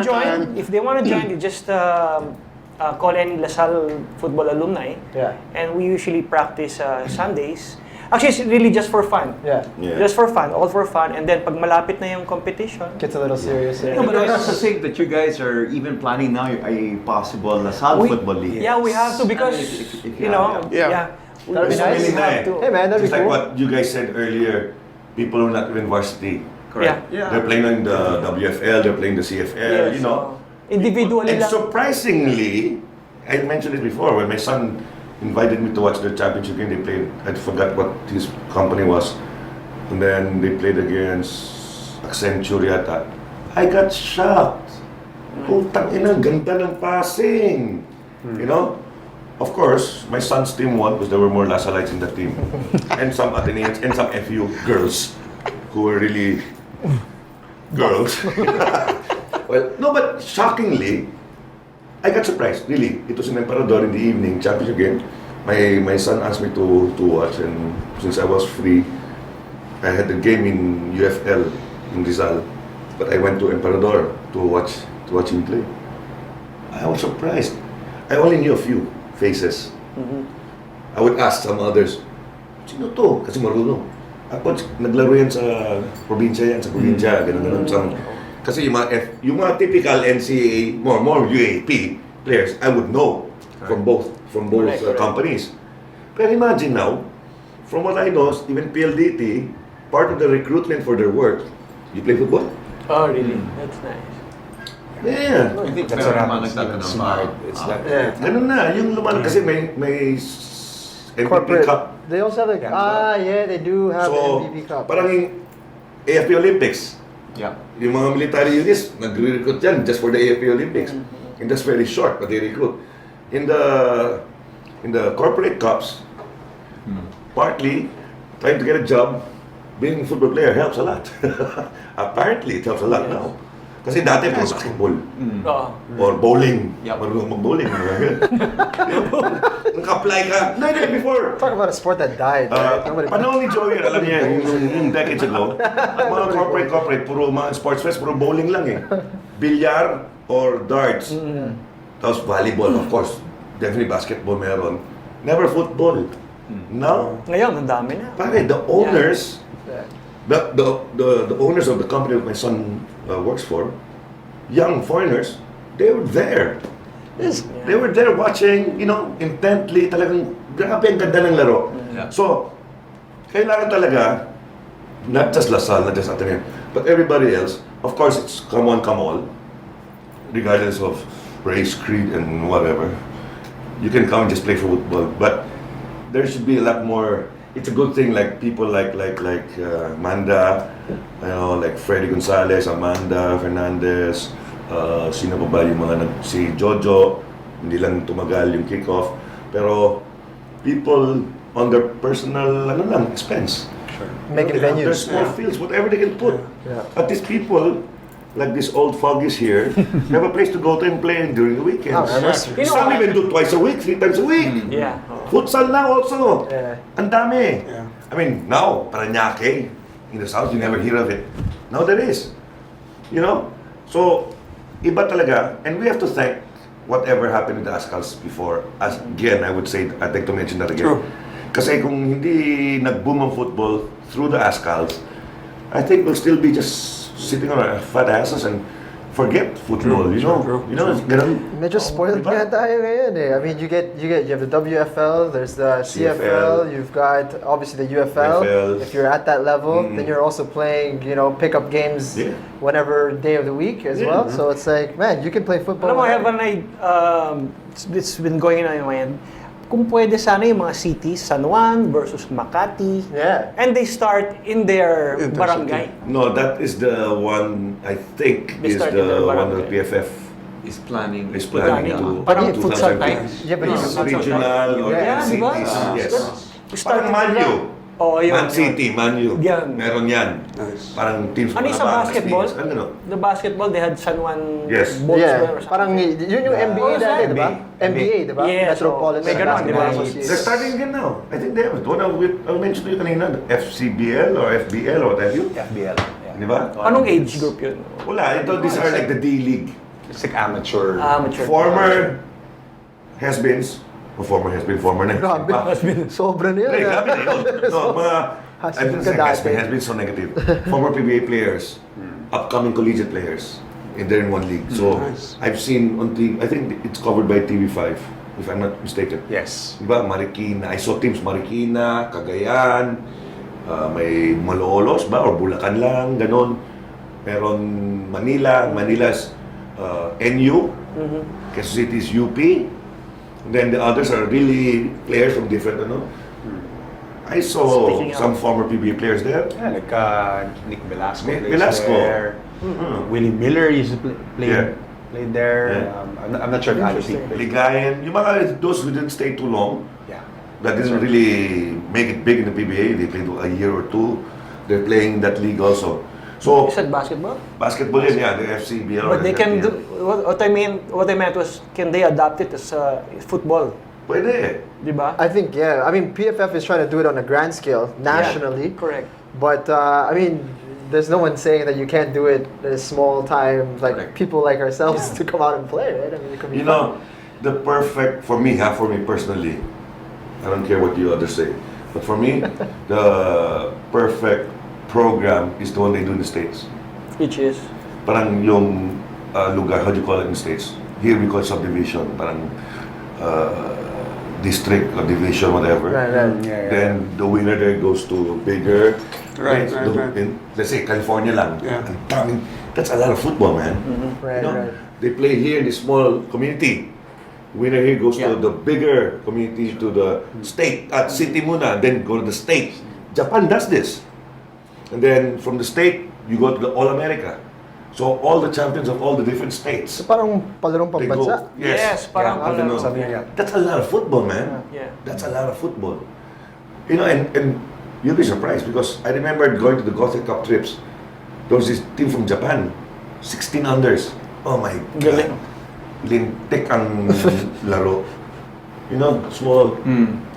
time. If they want to join, you just call any LaSalle football alumni. Yeah. And we usually practice Sundays. Actually, it's really just for fun. Yeah. Just for fun, all for fun. And then, pag malapit na yung competition, Gets a little serious. No, but I also think that you guys are even planning now a possible LaSalle football league. yeah, we have to because, If you know, Yeah. we That'd be So nice. many na eh. to. Hey man, that'd be Just like cool. what you guys said earlier, people who are not in varsity. Correct. Yeah. They're playing in the WFL, they're playing the CFL, Yes, individually And lang. surprisingly, I mentioned it before, when my son invited me to watch the championship game, they played, I forgot what his company was, and then they played against Accenture yata. I got shocked. Putang ina, ganda ng passing. Of course, my son's team won because there were more Lasalites in the team. And some Ateneans and some FU girls who were really girls. Well, no, but shockingly, I got surprised, really. It was in Emperador in the evening, championship game. My son asked me to watch, and since I was free, I had the game in UFL in Rizal, but I went to Emperador to watch him play. I was surprised. I only knew a few faces. I would ask some others, sino to? Kasi marunong. Ako, naglaro yan sa probinsya ganun. Kasi yung mga typical NCAA, more UAP players, I would know from both companies. Pero imagine now, from what I know, even PLDT, part of the recruitment for their work, you play football? Oh, really? That's nice. Yeah. I think that's Pero what mga happens nagtatanong, even smart. It's that. Ganun na. Yung lumal kasi may MVP Corporate. Cup. They also have they do have So, the MVP Cup. parang yung AFP Olympics, Yeah. yung mga military units, nagre-recruit yan just for the AFP Olympics. And that's very short, but they recruit. In the corporate cups, partly, trying to get a job, being a football player helps a lot. Apparently, it helps a lot now. Kasi dati, puro basketball. Oh. Or bowling. Yep. Marunong mag-bowling. Naka-apply ka. No, before. Talk about a sport that died. Right? Nobody- Panahon ni Joey, alam niya, yung decades ago, mga corporate, puro mga sports fest, puro bowling lang eh. Bilyar or darts. Tapos volleyball, of course. Definitely basketball meron. Never football. Now, Ngayon, ang dami na. pare, the owners, Yeah. the owners of the company that my son works for, young foreigners, they were there. Yes. They were there watching, intently, talagang grabe ang ganda ng laro. Yeah. So, kailangan talaga, not just Lasal, not just Ateneo, but everybody else, of course, it's come on, come all, regardless of race, creed, and whatever. You can come and just play for football, but there should be a lot more. It's a good thing, like people like Manda, like Freddy Gonzalez, Amanda Fernandez, sino pa ba yung mga si Jojo, hindi lang tumagal yung kickoff, pero people on their personal expense. Making Their venues. small fields, whatever they can put. Yeah. But these people, like these old foggies here, have a place to go to and play during the weekends. Oh, that's- Some even do twice a week, 3 times a week. Yeah. Futsal now also. Yeah. Ang dami. Yeah. I mean, now, Paranaque, in the south, you never hear of it. Now there is. So, iba talaga. And we have to thank whatever happened with the Ascals before. As again, I would say, I'd like to mention that again. True. Kasi kung hindi nag-boom ang football through the Ascals, I think we'll still be just sitting on our fat asses and forget football, true. ganun. Medyo spoiled Diba? nga tayo ngayon eh. I mean, you have the WFL, there's the CFL, you've got obviously the UFL. UFL. If you're at that level, then you're also playing, pick-up games Yeah. whatever day of the week as Yeah. well. So it's like, man, you can play football. Alam mo, I have whenever. it's been going on in my head. Kung pwede sana yung mga cities, San Juan versus Makati, Yeah. and they start in their Intercity. barangay. No, that is the one, I think, They is start the in their one that barangay. PFF Is planning. is planning Planning. to Parang 2000 futsal times. Yeah, but Yes, it's regional or Yeah, cities. di ba? Yes. We start Parang Man U. Oh, yun. Man City, Man U. Yan. Meron yan. Nice. Parang teams Ano yung sa Malabangas, basketball? teams, ano? The basketball, they had San Juan Yes. Bulls Yeah, or something. parang yun yung NBA dati, di ba? NBA, di ba? Yes, Metropolitan may ganun, di ba? Basketball They're Association. starting again now. I think they have it. What I mentioned to you kanina, FCBL or FBL or what have you. FBL. Yeah. Di ba? Anong age group yun? Wala. These are like the D-League. It's like amateur. Amateur. Former has-beens. O former has-been, former na. Grabe. Sobra na yun. Hindi, ah. grabe na yun. No, mga, I Has-been think ka dati. has been so negative. Former PBA players, upcoming collegiate players, and they're in one league. So, Nice. I've seen on TV, I think it's covered by TV5, if I'm not mistaken. Yes. Diba, Marikina, I saw teams Marikina, Cagayan, may Malolos ba, or Bulacan lang, ganon. Meron Manila's NU, Quezon City's UP, then the others are really players from different, I saw Speaking some of- former PBA players there. Yeah, like Nick Velasco. Nick plays Velasco. There. Willie Miller used to play Yeah. played there. Yeah. I'm not sure if Ali played. Ligayan, yung mga those who didn't stay too long, Yeah. that didn't really make it big in the PBA. They played a year or two. They're playing that league also. So, You said basketball? basketball yun, yeah, the FCBL. or But they the can do, FBL. what I meant was, can they adapt it as football? Pwede. Di ba? I think, yeah. I mean, PFF is trying to do it on a grand scale, nationally. Correct. But, I mean, there's no one saying that you can't do it at a small time, like Correct. people like ourselves to come out and play, right? I mean, it could be You fun. know, the perfect, for me personally, I don't care what you others say, But for me, the perfect program is the one they do in the States. Which is? Parang yung lugar, how do you call it in the States? Here we call it subdivision, parang district or division, whatever. Right. Then the winner there goes to bigger. Right. Let's say California lang. Yeah. And daming, that's a lot of football, man. Right, You know, right. They play here in this small community. Winner here goes Yeah. to the bigger community, to the state, at city muna, then go to the state. Japan does this. And then from the state, you go to the All America. So all the champions of all the different states, So parang palarong they go. pambansa. Yes, parang I don't know. Sabi niya. That's a lot of football, man. Yeah. That's a lot of football. You know, and you'll be surprised because I remember going to the Gothic Cup trips. There was this team from Japan, 16 unders. Oh my Galing. God. Lintik ang laro. You know, small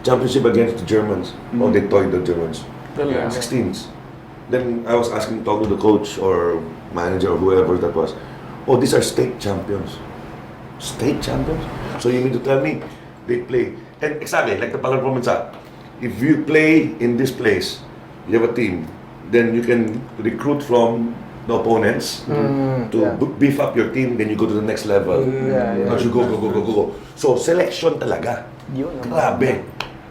championship against the Germans. Oh, they toyed the Germans. Galing. 16s. Then I was asking, talk to the coach or manager or whoever that was. Oh, these are state champions. State champions? So you mean to tell me they play? And exactly, like the Palang Provenza. If you play in this place, you have a team, then you can recruit from the opponents to yeah. beef up your team, then you go to the next level. Yeah. Once you go. So selection talaga. Yun naman. Grabe.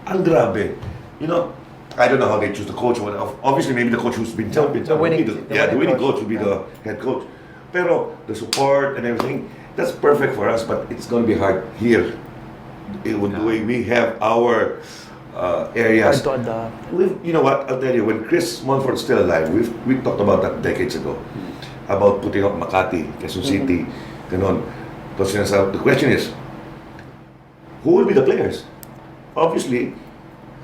Ang grabe. You know, I don't know how they choose the coach. Obviously, maybe the coach who's been champion. The winning- would be the the winning winning coach would be the head coach. Pero the support and everything, that's perfect for us, but it's going to be hard here. The way we have our areas. Hard to adapt. You know what? I'll tell you, when Chris Monford's still alive, we talked about that decades ago. About putting up Makati, Quezon City, ganon. The question is, who will be the players? Obviously,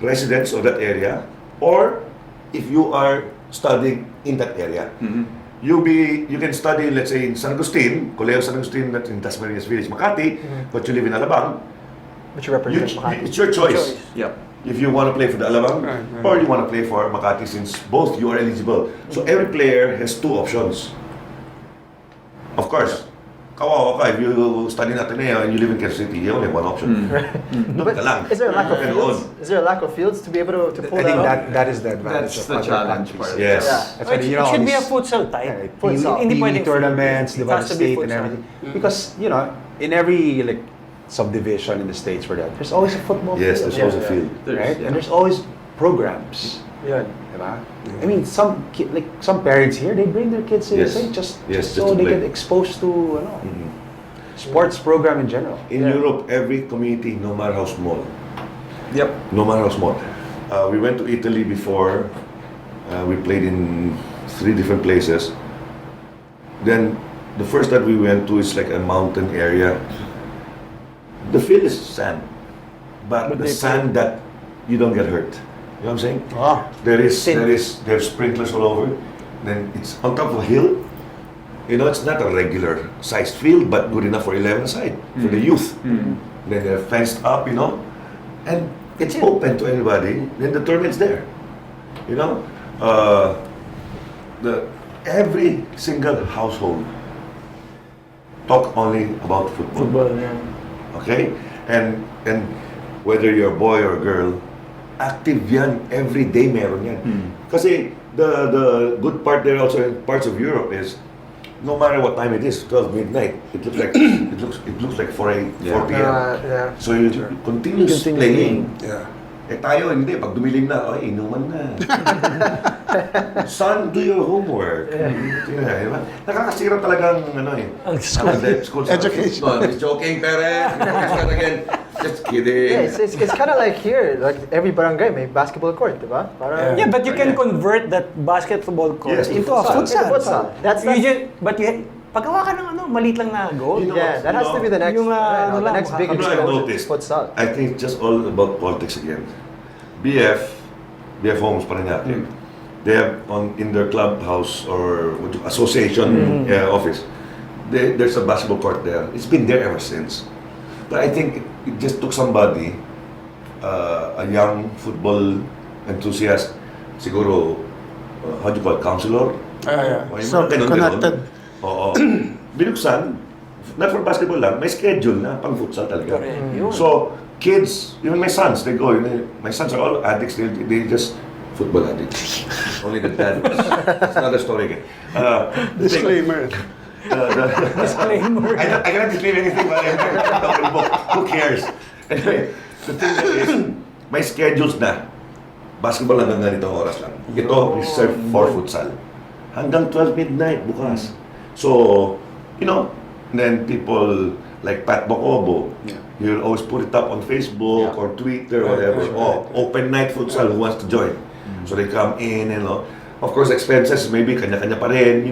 residents of that area, or if you are studying in that area. You can study, let's say, in San Agustin, Colegio San Agustin, that's in Tasmanias Village, Makati, but you live in Alabang. Which represents Makati. It's your choice. Yep. If you want to play for the Alabang, Right. or you want to play for Makati, since both you are eligible. So every player has two options. Of course, kawawa ka, if you study in Ateneo and you live in Quezon City, you only have one option. Doon ka lang. Is there a lack of And fields? on. Is there a lack of fields to be able to pull I think that off? that is the advantage That's of the other challenge countries. part. Yes. Yeah. That's why, you know, It should be a these- futsal type. Yeah, Futsal. PE Hindi pwedeng tournaments, futsal. diba, It has the to be state and futsal. everything. Because, you know, in every like subdivision in the States for that, there's always a football Yes, field. there's also Yeah. field. Right? And there's always programs. Yeah. Diba? I mean, some parents here, they bring their kids to Yes. USA just Yes, so just to they play. get exposed to sports program in general. In Europe, every community, no matter how small, Yep. no matter how small. We went to Italy before. We played in 3 different places. Then the first that we went to is like a mountain area. The field is sand, but the sand that you don't get hurt. You know what I'm saying? Ah. There's sprinklers all over. Then it's on top of a hill. You know, it's not a regular sized field, but good enough for 11 side for the youth. Then they're fenced up, you know, and it's open to anybody. Then the tournament's there. You know, every single household talk only about football. Football, yeah. Okay? And whether you're a boy or a girl, active yan. Every day meron yan. Kasi the good part there also in parts of Europe is no matter what time it is, 12 midnight, it looks like it looks like 4 p.m. Yeah. So you continuous playing. Yeah. Eh tayo hindi, pag dumilim na, ay inuman na. Son, do your homework. Yeah, diba? Nakakasira talagang Ang school. school stuff. Education. No, just joking, pare. Again. Just kidding. Yeah, it's kind of like here, like every barangay may basketball court, diba? Para Yeah, but you can convert that basketball court Yes, into a futsal. futsal. That's Paggawa ka ng maliit lang na goal. You know, yeah, that has to be the next, Yung, the next big You know, I've exposure to noticed, futsal. I think it's just all about politics again. BF Homes Paranaque, they have in their clubhouse or association office, there's a basketball court there. It's been there ever since. But I think it just took somebody, a young football enthusiast, siguro, how do you call it, counselor? Yeah. O, yung So, mga ganun, connected. ganun. Oo. Binuksan, not for basketball lang, may schedule na pang futsal talaga. Correct. Yun. So, kids, even my sons, they go. My sons are all addicts. They just football addicts. Only the dad. It's another story again. Disclaimer. Disclaimer. I cannot disclaim anything while I'm talking about. Who cares? Anyway, the thing is, may schedules na. Basketball hanggang ganitong oras lang. Ito, reserved for futsal. Hanggang 12 midnight bukas. So, then people like Pat Bocobo, he'll always put it up on Facebook or Twitter or whatever. Open night futsal, who wants to join? So they come in and of course, expenses, maybe kanya-kanya pa rin,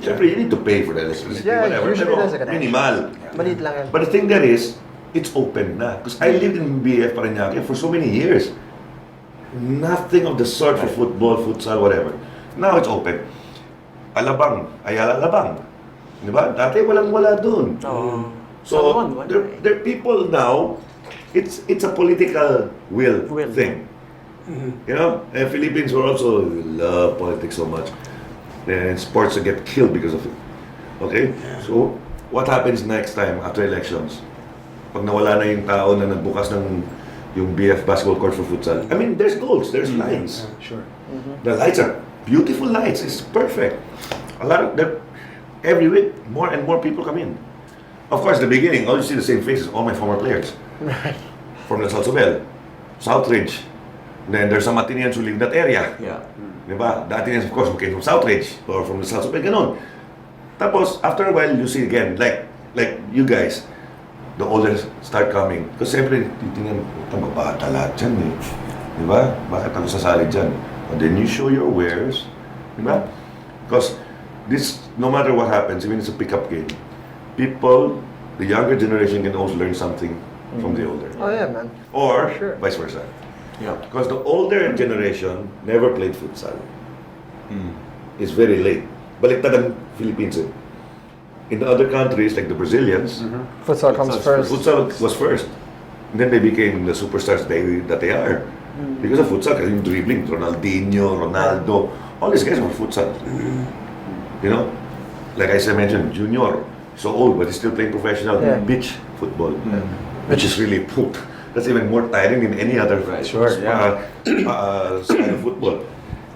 Siyempre, you need to pay for the electricity, whatever. Usually Pero there's like an minimal. Maliit lang yan. But the thing there is, it's open na. Because I lived in BF Parañaque for so many years. Nothing of the sort for football, futsal, whatever. Now it's open. Ayala Alabang. Di ba? Dati walang-wala dun. So, there are people now, it's a political will. Thing. And Philippines were also love politics so much. And sports get killed because of it. Okay? So, what happens next time after elections? Pag nawala na yung tao na nagbukas ng yung BF basketball court for futsal. I mean, there's goals, there's lines. Sure. The lights are beautiful lights. It's perfect. Every week, more and more people come in. Of course, the beginning, all you see the same faces, all my former players. From the Salsobel, Southridge. Then there's some Ateneans who live in that area. Yeah. Diba? The Ateneans, of course, who came from Southridge or from the Salsobel, ganon. Tapos, after a while, you see again, like you guys, the older start coming. Kasi siyempre, titingnan, mabata lahat dyan eh. Diba? Bakit ako sasali dyan? And then you show your wares. Diba? Because this, no matter what happens, even it's a pickup game, people, the younger generation can also learn something from the older. Oh yeah, man. Or Sure. vice versa. Yeah. Because the older generation never played futsal. It's very late. Baliktad ang Philippines eh. In the other countries, like the Brazilians, Futsal comes first. futsal was first. And then they became the superstars that they are. Because of futsal, kasi yung dribbling, Ronaldinho, Ronaldo, all these guys were futsal. Like I mentioned, Junior, so old, but he's still playing professional beach football, which is really poop. That's even more tiring than any other style of football.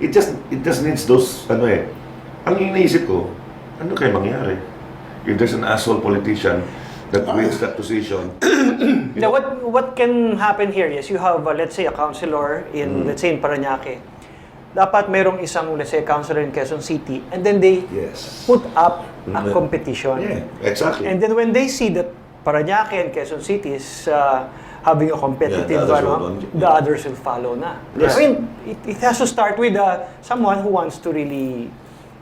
It just needs those, ang iniisip ko, ano kaya mangyari? If there's an asshole politician that wins that position. Now, what can happen here is you have, let's say, a councilor in, let's say, in Parañaque. Dapat mayroong isang, let's say, councilor in Quezon City, and then they put up a competition. Yeah, exactly. And then when they see that Parañaque and Quezon City is having a competitive, the others will follow na. Yes. I mean, it has to start with someone who wants to really.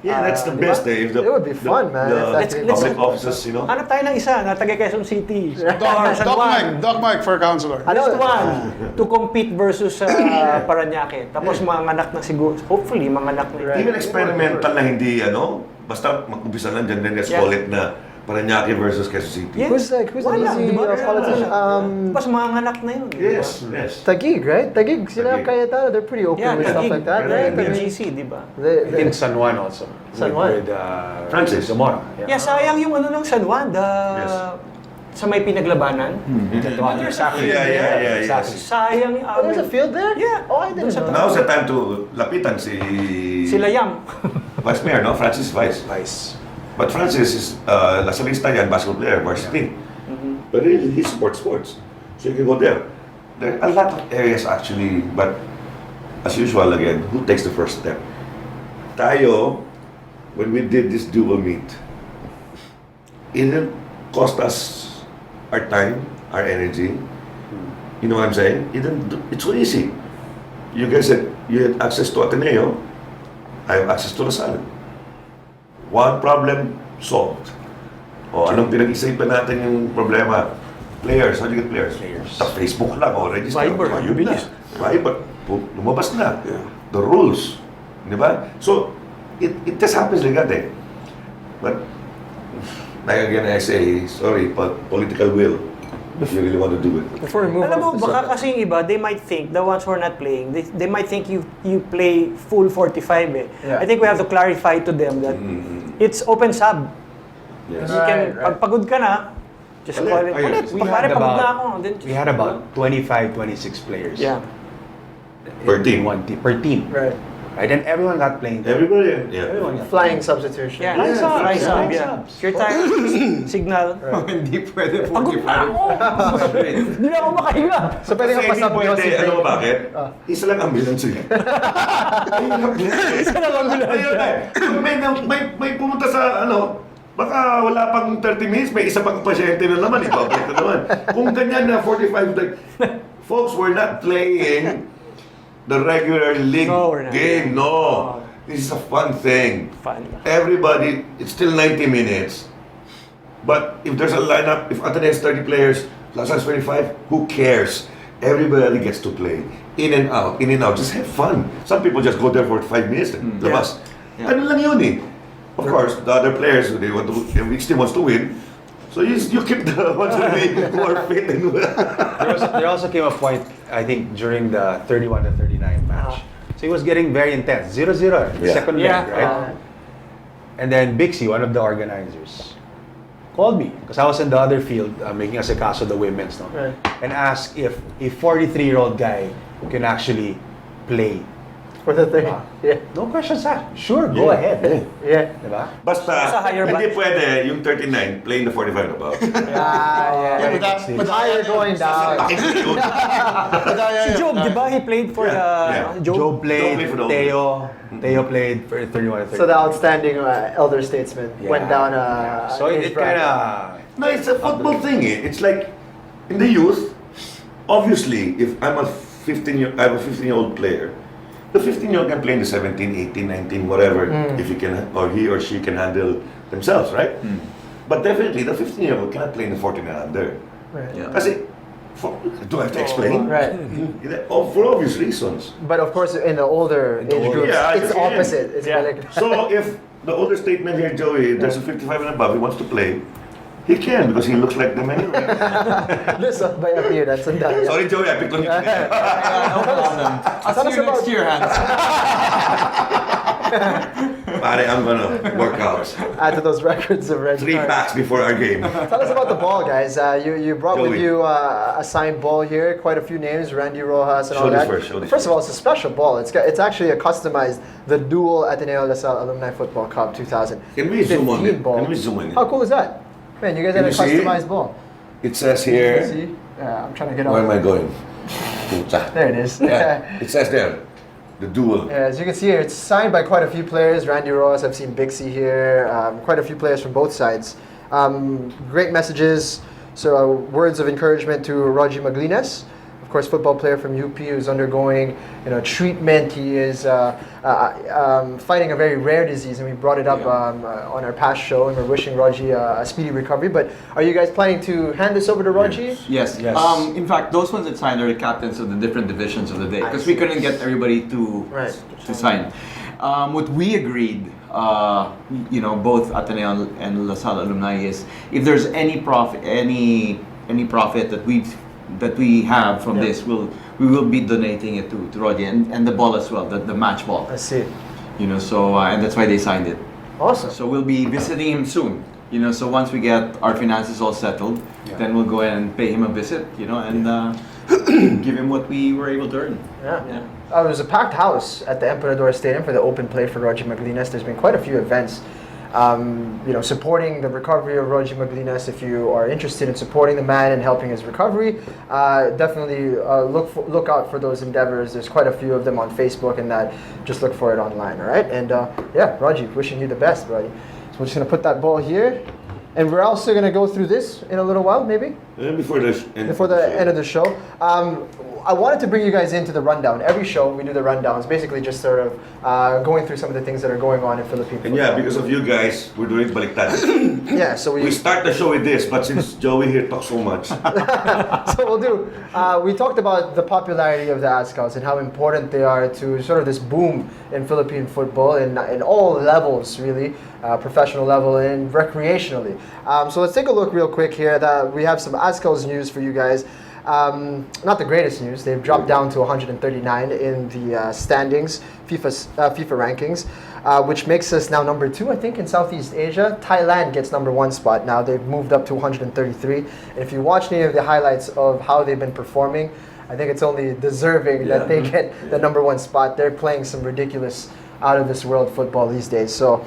That's the best eh. If It would be fun, man. The Let's- public offices, Hanap tayo ng isa na taga Quezon City. or San Juan. Doc Mike for counselor. Just one to compete versus Parañaque. Tapos mga anak na siguro, hopefully mga anak na Even experimental na hindi, basta mag-umpisa lang dyan, then let's call it na Parañaque versus Quezon City. Who's the easy politician? Tapos mga anak na yun. Yes. Taguig, right? Taguig, sila Taguig. Cayetano, they're pretty open Yeah, with stuff like that, right? I mean, GC, di ba? I think San Juan also. San Juan. With Francis. Zamora. Yeah, sayang yung ng San Juan, sa may pinaglabanan. Exactly. Yeah. Sayang yung Oh, there's a field there? Yeah. Oh, I didn't know. Now's the time to lapitan si Sila Yam. Vice Mayor, no? Francis Vice. But Francis is Lasalista yan, basketball player, varsity. But he supports sports. So you can go there. There are a lot of areas actually, but as usual again, who takes the first step? Tayo, when we did this dual meet, it didn't cost us our time, our energy. You know what I'm saying? It's so easy. You guys said you had access to Ateneo, I have access to Salle. One problem solved. Anong pinag-isipan natin yung problema? Players, how do you get players? Sa Facebook lang, register. Viber, Yun na. Viber, lumabas na. The rules. Di ba? So, it just happens like that eh. But, like again, I say, sorry, but political will. If you really want to do it. Before we move Alam mo, on. baka kasi yung iba, they might think, the ones who are not playing, they might think you play full 45 eh. Yeah. I think we have to clarify to them that it's open sub. Yes. You can, Right. pag pagod ka na, Just call it. Ayun. Ulit, pare, pagod na ako. Then we had about 25, 26 players. Yeah. Per team. One team. Per team. Right. Right? And everyone got playing. Everybody, yeah. Everyone got Flying substitution. Yeah, Fly subs, fly sub, fly yeah. subs. If you're tired, signal. Hindi pwede Pagod na ako! Hindi na ako makahinga! So pwede ka Kasi hindi pasab pwede, si ano ba bakit? Isa lang ambulance eh. Isa lang ambulance. Ayun may pumunta sa baka wala pang 30 minutes, may isa pang pasyente na naman, ibabalik na naman. Kung ganyan na 45, folks, we're not playing the regular league No, we're not. game, no. This is a fun thing. Fun. Everybody, it's still 90 minutes. But if there's a lineup, if Ateneo has 30 players, Las has 25, who cares? Everybody gets to play. In and out, in and out. Just have fun. Some people just go there for 5 minutes. Labas. Yeah. Ano lang yun eh. Of course, the other players, each team wants to win. So you keep the ones who are fit and There also came a point, I think, during the 31 to 39 match. So it was getting very intense. 0-0, the Yeah. second Yeah. leg, right? And then Bixie, one of the organizers, called me because I was in the other field making a sekaso the women's, no? Right. And asked if a 43-year-old guy can actually play. For the thing. Yeah. No questions asked. Sure, go Yeah. ahead. Yeah. Diba? Basta, Sa higher hindi batch. pwede yung 39 playing the 45 and above. Yeah. But How you're going down. Si Job, di ba? He played for Yeah. the... Yeah. Job? Joe played, played for the Teo played for 31 to 39. So the outstanding elder statesman went down. So in his it bracket. kind of... No, it's a football thing eh. It's like, in the youth, obviously, if I have a 15-year-old player, the 15-year-old can play in the 17, 18, 19, whatever, if he can, or he or she can handle themselves, right? But definitely, the 15-year-old cannot play in the 14 and under. Right. Yeah. Kasi, do I have to explain? Right. For obvious reasons. But of course, in the older age groups, Yeah, it's you can. opposite. It's Yeah. like So if the older statement here, Joey, there's a 55 and above, he wants to play, he can because he looks like them anyway. this by appearance and that. Sorry, Joey, I picked on you. No problem. I'll Tell see us you about- next year, Hans. Pare, I'm gonna work out. Add to those records of red 3 cards. packs before our game. Tell us about the ball, guys. You brought with Joey. you a signed ball here. Quite a few names, Randy Rojas and Show all this that. first, show this First of all, it's a special ball. It's actually a customized the Duel Ateneo-DLSU Alumni Football Cup 2000. Can we zoom on it? Ball. Can we zoom in it? How cool is that? Man, you guys Can had a you see? customized ball. It says You here, see? Yeah, I'm trying to get where am I on. going? Puta. There it is. Yeah, it says there, the Duel. Yeah, as you can see here, it's signed by quite a few players. Randy Ross, I've seen Bixie here, quite a few players from both sides. Great messages, so words of encouragement to Roger Maglines, of course, football player from UP who's undergoing treatment. He is fighting a very rare disease, and we brought it up on our past show, and we're wishing Roger a speedy recovery. But are you guys planning to hand this over to Roger? Yes. Yes. In fact, those ones that signed are the captains of the different divisions of the day because we couldn't get everybody to sign. What we agreed, both Ateneo and La Salle alumni is if there's any profit, any profit that we have from this, we will be donating it to Roger and the ball as well, the match ball. I see. So and that's why they signed it. Awesome. So we'll be visiting him soon. So once we get our finances all settled, then we'll go ahead and pay him a visit, and give him what we were able to earn. Yeah. It was a packed house at the Emperador Stadium for the open play for Roger Maglines. There's been quite a few events, supporting the recovery of Roger Maglines. If you are interested in supporting the man and helping his recovery, definitely look out for those endeavors. There's quite a few of them on Facebook and that. Just look for it online, all right? And Roger, wishing you the best, buddy. So we're just gonna put that ball here. And we're also going to go through this in a little while, maybe? Before the end of the show. I wanted to bring you guys into the rundown. Every show, we do the rundowns, basically just sort of going through some of the things that are going on in Philippine football. And yeah, because of you guys, we're doing baliktad. Yeah, so We start the show with this, but since Joey here talks so much, so we'll do. We talked about the popularity of the ASCALs and how important they are to sort of this boom in Philippine football in all levels, really, professional level and recreationally. So let's take a look real quick here. That we have some ASCALs news for you guys. Not the greatest news. They've dropped down to 139 in the standings, FIFA rankings, which makes us now number 2, I think, in Southeast Asia. Thailand gets number 1 spot now. They've moved up to 133. And if you watch any of the highlights of how they've been performing, I think it's only deserving that they get the number 1 spot. They're playing some ridiculous out of this world football these days. So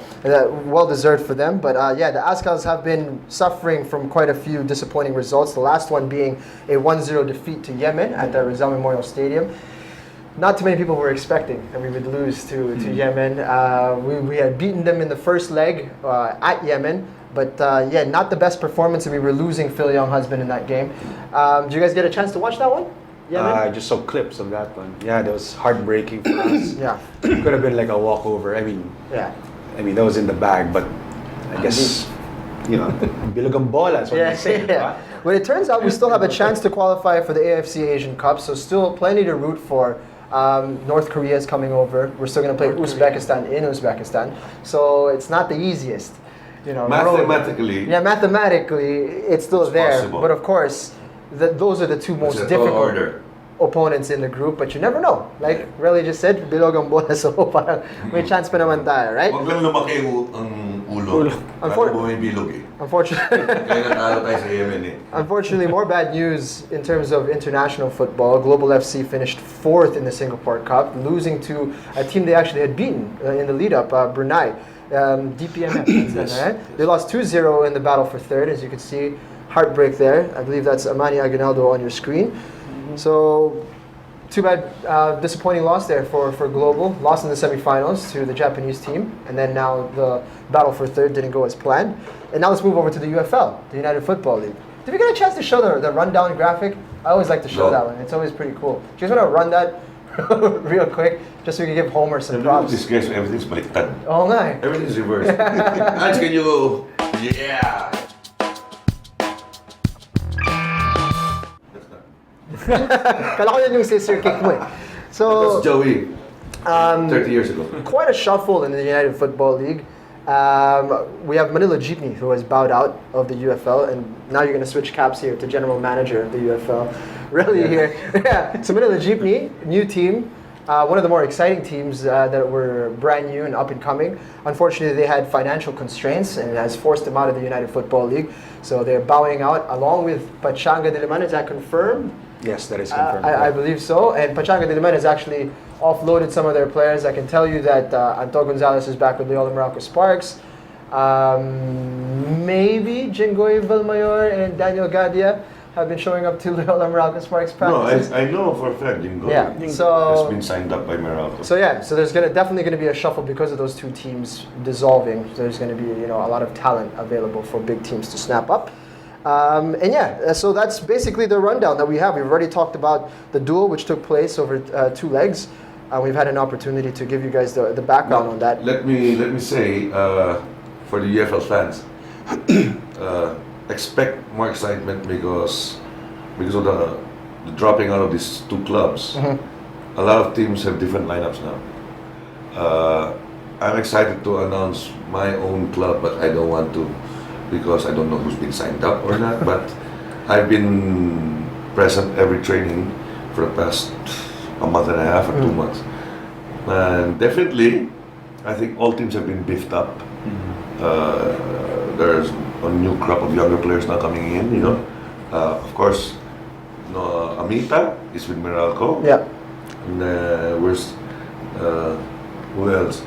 well deserved for them. But yeah, the Azkals have been suffering from quite a few disappointing results. The last one being a 1-0 defeat to Yemen at the Rizal Memorial Stadium. Not too many people were expecting that we would lose to Yemen. We had beaten them in the first leg at Yemen. But yeah, not the best performance, and we were losing Phil Younghusband in that game. Did you guys get a chance to watch that one? I just saw clips of that one. Yeah, that was heartbreaking for us. Yeah. It could have been like a walkover. I mean, that was in the bag, but I guess, bilugang bola, that's what they say. Yeah. Well, it turns out we still have a chance to qualify for the AFC Asian Cup, so still plenty to root for. North Korea is coming over. We're still going to play Uzbekistan in Uzbekistan, so it's not the easiest. Mathematically. Yeah, mathematically, it's still there. Possible. But of course, those are the two most difficult opponents in the group. But you never know. Like Rely just said, bilog ang bola, so parang may chance pa naman tayo, right? Huwag lang lumaki ang ulo. Unfortunately, Kaya natalo tayo sa Yemen eh. Unfortunately, more bad news in terms of international football. Global FC finished 4th in the Singapore Cup, losing to a team they actually had beaten in the lead-up, Brunei. DPMF. Right? They lost 2-0 in the battle for 3rd, as you can see. Heartbreak there. I believe that's Amani Aguinaldo on your screen. So, too bad, disappointing loss there for Global. Lost in the semifinals to the Japanese team, and then now the battle for 3rd didn't go as planned. And now let's move over to the UFL, the United Football League. Did we get a chance to show the rundown graphic? I always like to show that one. It's always pretty cool. Do you guys want to run that real quick, just so we can give Homer some props? This case, everything's baliktad. Oh, my. Everything's reversed. Hans, can you go? Yeah. Kala ko yun yung scissor kick mo eh. So, That's Joey. 30 years ago. Quite a shuffle in the United Football League. We have Manila Jeepney, who has bowed out of the UFL, and now you're going to switch caps here to general manager of the UFL. Really here. Yeah. So Manila Jeepney, new team. One of the more exciting teams that were brand new and up and coming. Unfortunately, they had financial constraints, and it has forced them out of the United Football League. So they're bowing out, along with Pachanga Diliman. Is that confirmed? Yes, that is confirmed. I believe so. And Pachanga Diliman has actually offloaded some of their players. I can tell you that Anto Gonzalez is back with Loyola Meralco Sparks. Maybe Jingoy Vilmayor and Daniel Gadia have been showing up to Loyola Meralco Sparks practices. No, I know for a fact Jingo so has been signed up by Meralco. So yeah, so there's definitely going to be a shuffle because of those two teams dissolving. So there's going to be a lot of talent available for big teams to snap up. And yeah, so that's basically the rundown that we have. We've already talked about the duel, which took place over 2 legs. We've had an opportunity to give you guys the background on that. Let me say, for the UFL fans, expect more excitement because of the dropping out of these 2 clubs. A lot of teams have different lineups now. I'm excited to announce my own club, but I don't want to because I don't know who's been signed up or not. But I've been present every training for the past a month and a half or 2 months. And definitely, I think all teams have been beefed up. There's a new crop of younger players now coming in, of course, Amita is with Meralco. Yeah. And who else?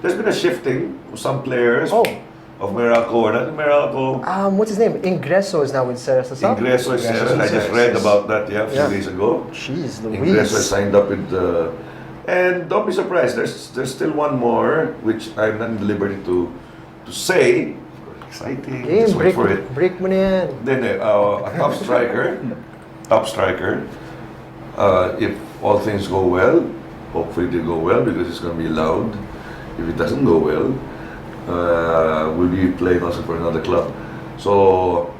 There's been a shifting of some players of Meralco or not Meralco. What's his name? Ingreso is now with Ceres. Ingreso is Ceres. I just read about that a few days ago. Jeez Louise. Ingreso is signed up with and don't be surprised, there's still one more which I'm not at liberty to say. Exciting. Let's wait for it. Break mo na yan. Then a top striker. If all things go well, hopefully they go well because it's going to be loud. If it doesn't go well, we'll be playing also for another club. So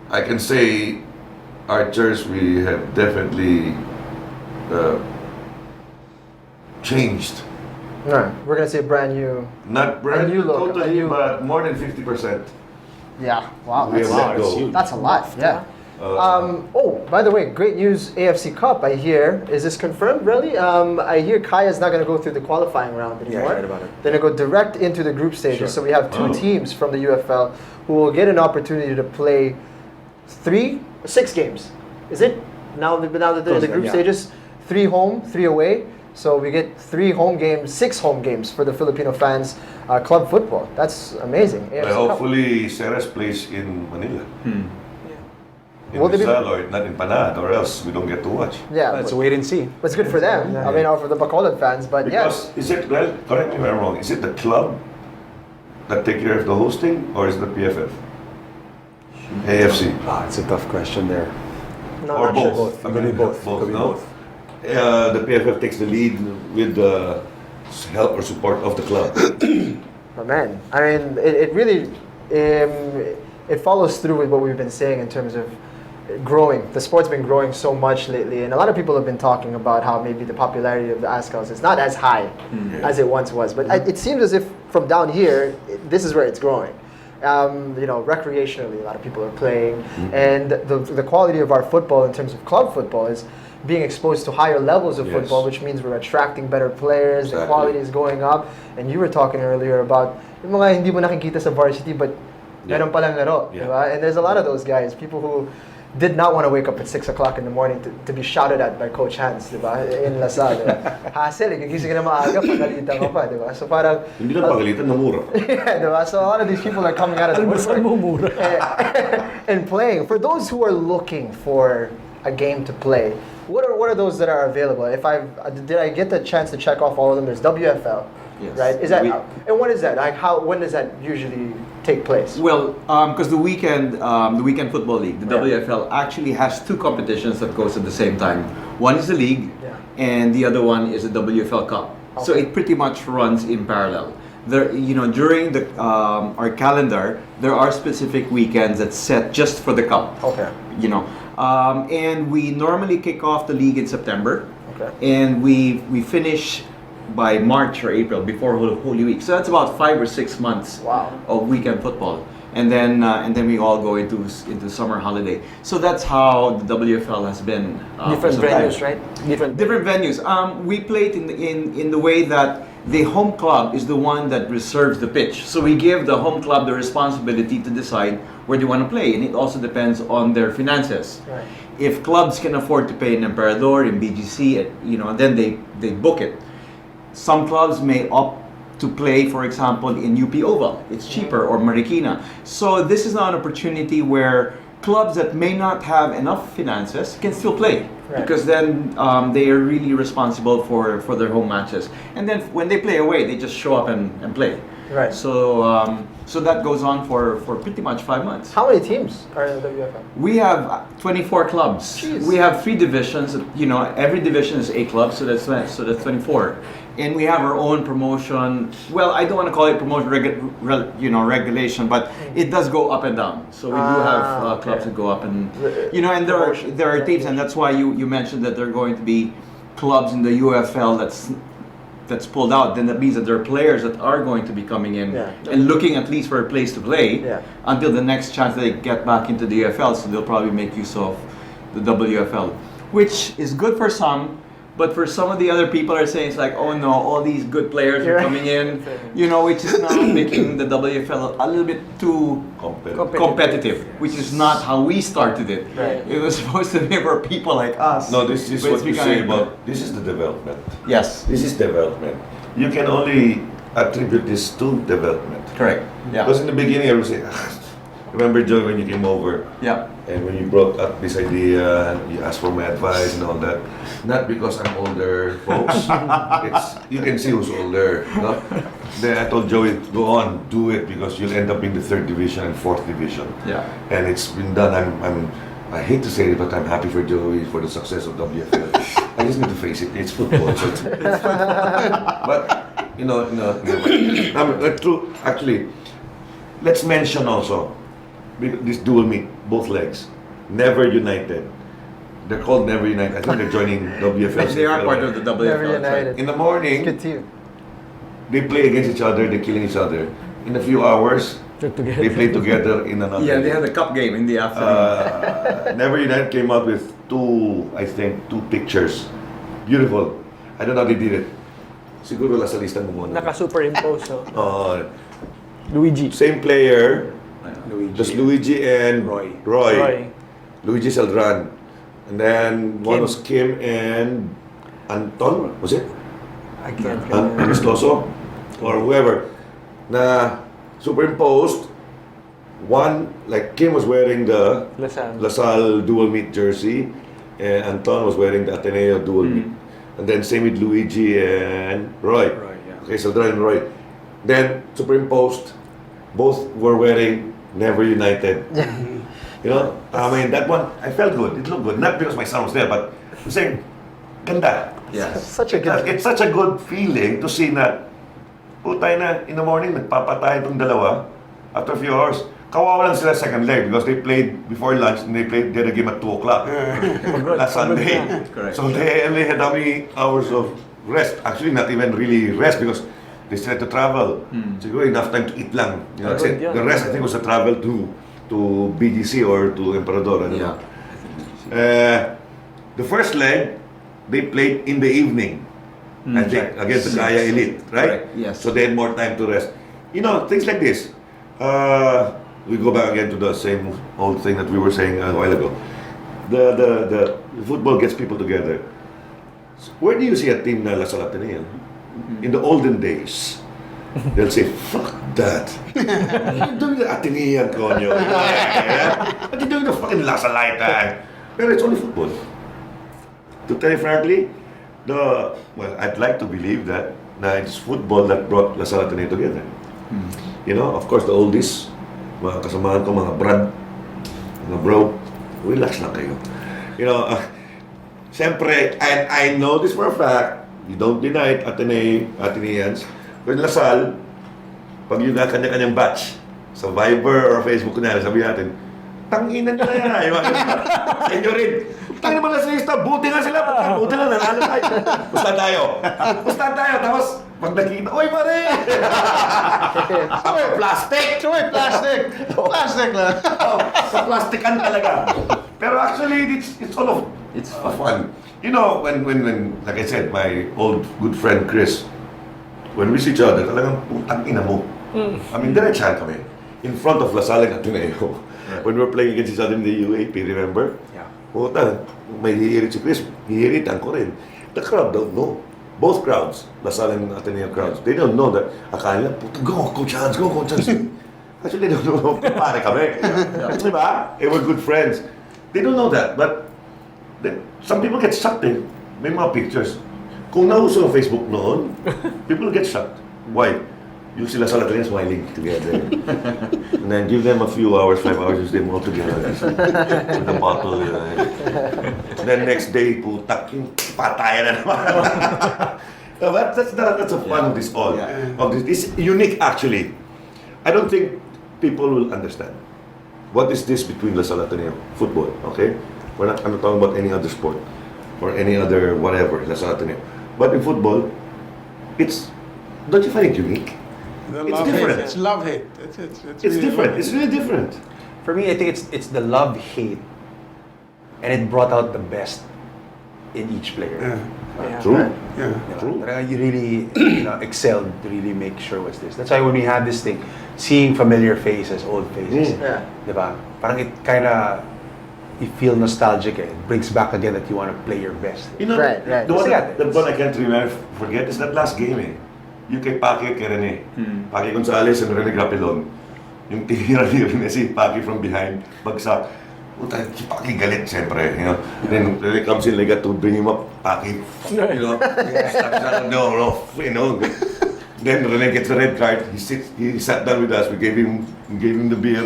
I can say, Archers, we have definitely changed. No, we're gonna say brand new. Not brand new look, totally, but more than 50%. Yeah, wow, We have let go. that's a lot. Yeah. Oh, by the way, great news, AFC Cup, I hear. Is this confirmed, really? I hear Kaya's not going to go through the qualifying round anymore. Yeah, I heard about it. They're going to go direct into the group stages. Sure. So we have two teams from the UFL who will get an opportunity to play 6 games. Is it? Now that they're in the group stages, 3 home, 3 away. So we get 3 home games, 6 home games for the Filipino fans. Club football. That's amazing. AFC Cup. Hopefully, Ceres plays in Manila. In Will they be- Rizal or not in Panad, or else we don't get to watch. Yeah, Let's wait and see. but it's good for them. I mean, for the Bacolod fans. But Because is it, well, correct me if I'm wrong, is it the club that take care of the hosting, or is it the PFF? AFC. It's a tough question there. no, Or not sure. both. It could be both. Both, Could be no? both. The PFF takes the lead with the help or support of the club. But man, I mean, it really it follows through with what we've been saying in terms of growing. The sport's been growing so much lately, and a lot of people have been talking about how maybe the popularity of the ASCALs is not as high as it once was. But it seems as if from down here, this is where it's growing. Recreationally, a lot of people are playing, and the quality of our football in terms of club football is being exposed to higher levels of Yes. football, which means we're attracting better players, the Exactly. quality is going up. And you were talking earlier about yung mga hindi mo nakikita sa varsity, but meron palang laro, Yeah. diba? And there's a lot of those guys, people who did not want to wake up at 6 o'clock in the morning to be shouted at by Coach Hans, diba? In La Salle, diba? Hassle, gigising ka na maaga, pagalitan ka pa, diba? So parang, Hindi lang pagalitan, namura. yeah, diba? So a lot of these people are coming out of the woodwork and playing. For those who are looking for a game to play, what are those that are available? Did I get the chance to check off all of them? There's WFL, Yes. right? Is that We- and what is that? Like when does that usually take place? Well, because the weekend football league, the WFL, actually has 2 competitions that goes at the same time. One is the league, and the other one is the WFL Cup. So Okay. it pretty much runs in parallel. There, during the our calendar, there are specific weekends that's set just for the cup. Okay. And we normally kick off the league in September, Okay. and we finish by March or April before Holy Week. So that's about 5 or 6 months Wow. of weekend football, and then we all go into summer holiday. So that's how the WFL has been. Different for some time. venues, right? Different venues. We play it in the way that the home club is the one that reserves the pitch. So we give the home club the responsibility to decide where they want to play, and it also depends on their finances. Right. If clubs can afford to pay in Emperador, in BGC, then they book it. Some clubs may opt to play, for example, in UP Oval. It's cheaper, or Marikina. So this is now an opportunity where clubs that may not have enough finances can still play. Right. Because then they are really responsible for their home matches. And then when they play away, they just show up and play. Right. So that goes on for pretty much 5 months. How many teams are in the WFL? We have 24 clubs. Jeez. We have 3 divisions. Every division is 8 clubs, so that's 24. And we have our own promotion. Well, I don't want to call it promotion regulation, but it does go up and down. So we do have clubs okay. that go up and and there are teams, and that's why you mentioned that there are going to be clubs in the UFL that's pulled out. Then that means that there are players that are going to be coming in and looking at least for a place to play until the next chance they get back into the UFL. So they'll probably make use of the WFL, which is good for some. But for some of the other people are saying it's like, oh no, all these good players are coming in, which is now making the WFL a little bit too competitive, which is not how we started it. Right. It was supposed to be for people like us. No, this is But what it's you say becoming- about, this is the development. Yes, This is development. You can only attribute this to development. correct. Yeah. Because in the beginning, I would say, remember, Joy, when you came over, Yeah. and when you brought up this idea, and you asked for my advice and all that, not because I'm older, folks. You can see who's older. No? Then I told Joey, go on, do it, because you'll end up in the 3rd division and 4th division. Yeah. And it's been done. I hate to say it, but I'm happy for Joey for the success of WFL. I just need to face it. It's football. So it's but true. Actually, let's mention also this dual meet, both legs, never united. They're called Never United. I think they're joining WFL. They are part of the WFL. Never that's right. United. In the morning, Good team. they play against each other. They're killing each other. In a few hours, They played together in another. Yeah, they had a cup game in the afternoon. Never United came out with two pictures. Beautiful. I don't know how they did it. Siguro Lasalista mo muna. Naka-superimpose, Luigi. Same player, Luigi. just Luigi and Roy. Roy. Luigi Saldran. And then one Kim. was Kim and Anton, was it? I can't Amistoso? Or whoever. Na superimposed, one, like Kim was wearing the Lasal. Dual Meet jersey, and Anton was wearing the Ateneo Dual Meet. And then same with Luigi and Roy. Okay, Saldran and Roy. Then superimposed, both were wearing Never United. You know, I mean, that one, I felt good. It looked good. Not because my son was there, but I'm saying, ganda. Yes. Such a good. It's such a good feeling to see na, putay na, in the morning, nagpapatay itong dalawa. After a few hours, kawawa lang sila second leg because they played before lunch and they played the other game at 2 o'clock last Sunday. Correct. So they only had how many hours of rest? Actually, not even really rest because they still had to travel. Siguro enough time to eat lang. You know, that's it. The rest, I think, was a travel to BGC or to Emperador. I don't know. The first leg, they played in the evening. I think against the Gaya Elite, right? Correct, yes. So they had more time to rest. You know, things like this. We go back again to the same old thing that we were saying a while ago. The football gets people together. Where do you see a team na La Salle Ateneo? In the olden days, they'll say, fuck that. What are you doing the Atenean, konyo? What are you doing the fucking La Salle? Pero it's only football. To tell you frankly, I'd like to believe that it's football that brought La Salle Ateneo together. You know, of course, the oldies, mga kasamahan ko, mga brad, mga bro, relax lang kayo. You know, siyempre, and I know this for a fact, you don't deny it, Ateneans, when La Salle, pag yung kanya-kanyang batch, sa Viber or Facebook na, sabihin natin, tanginan nyo na yan. Sa inyo rin. Tangin naman na sila, buti nga sila. Buti lang, nanalo tayo. Pusta tayo. Tapos, pag nakita, oy, pare! Plastic! Plastic lang. Sa plastikan talaga. Pero actually, it's all of It's fun. You know, when like I said, my old good friend Chris, when we see each other, talagang putang ina mo. I mean, diretsahan kami. In front of La Salle at Ateneo. When we were playing against each other in the UAP, remember? Yeah. Puta, may hihirit si Chris, hihiritan ko rin. The crowd don't know. Both crowds, La Salle and Ateneo crowds, they don't know that. Akala nila, puta, go, Coach Hans. Actually, they don't know. Pare kami. Diba? We're good friends. They don't know that, but some people get shocked eh. May mga pictures. Kung nauso ang Facebook noon, people get shocked. Why? Yung sila sa Ateneo smiling together. And then give them a few hours, 5 hours, use them all together. With a bottle. Then next day, putak, yung patayan na naman. But that's the fun of this all. Of this. It's unique actually. I don't think people will understand. What is this between La Salle Ateneo? Football, okay? I'm not talking about any other sport or any other whatever, La Salle Ateneo. But in football, don't you find it unique? It's different. It's love-hate. It's different. It's really different. For me, I think it's the love-hate, and it brought out the best in each player. True. True. You really excelled to really make sure what's this. That's why when we had this thing, seeing familiar faces, old faces, diba? Parang it kind of, you feel nostalgic. It brings back again that you want to play your best. You know, Right. the one I can't forget is that last game eh. Yung kay Paki, kay Rene. Paki Gonzalez and Rene Grapilon. Yung tinira ni Rene si Paki from behind, bagsak. Puta, si Paki galit siyempre, you know. Then Rene comes in, they got to bring him up. Paki, you know. No, you know. Then Rene gets the red card. He sat down with us. We gave him the beer.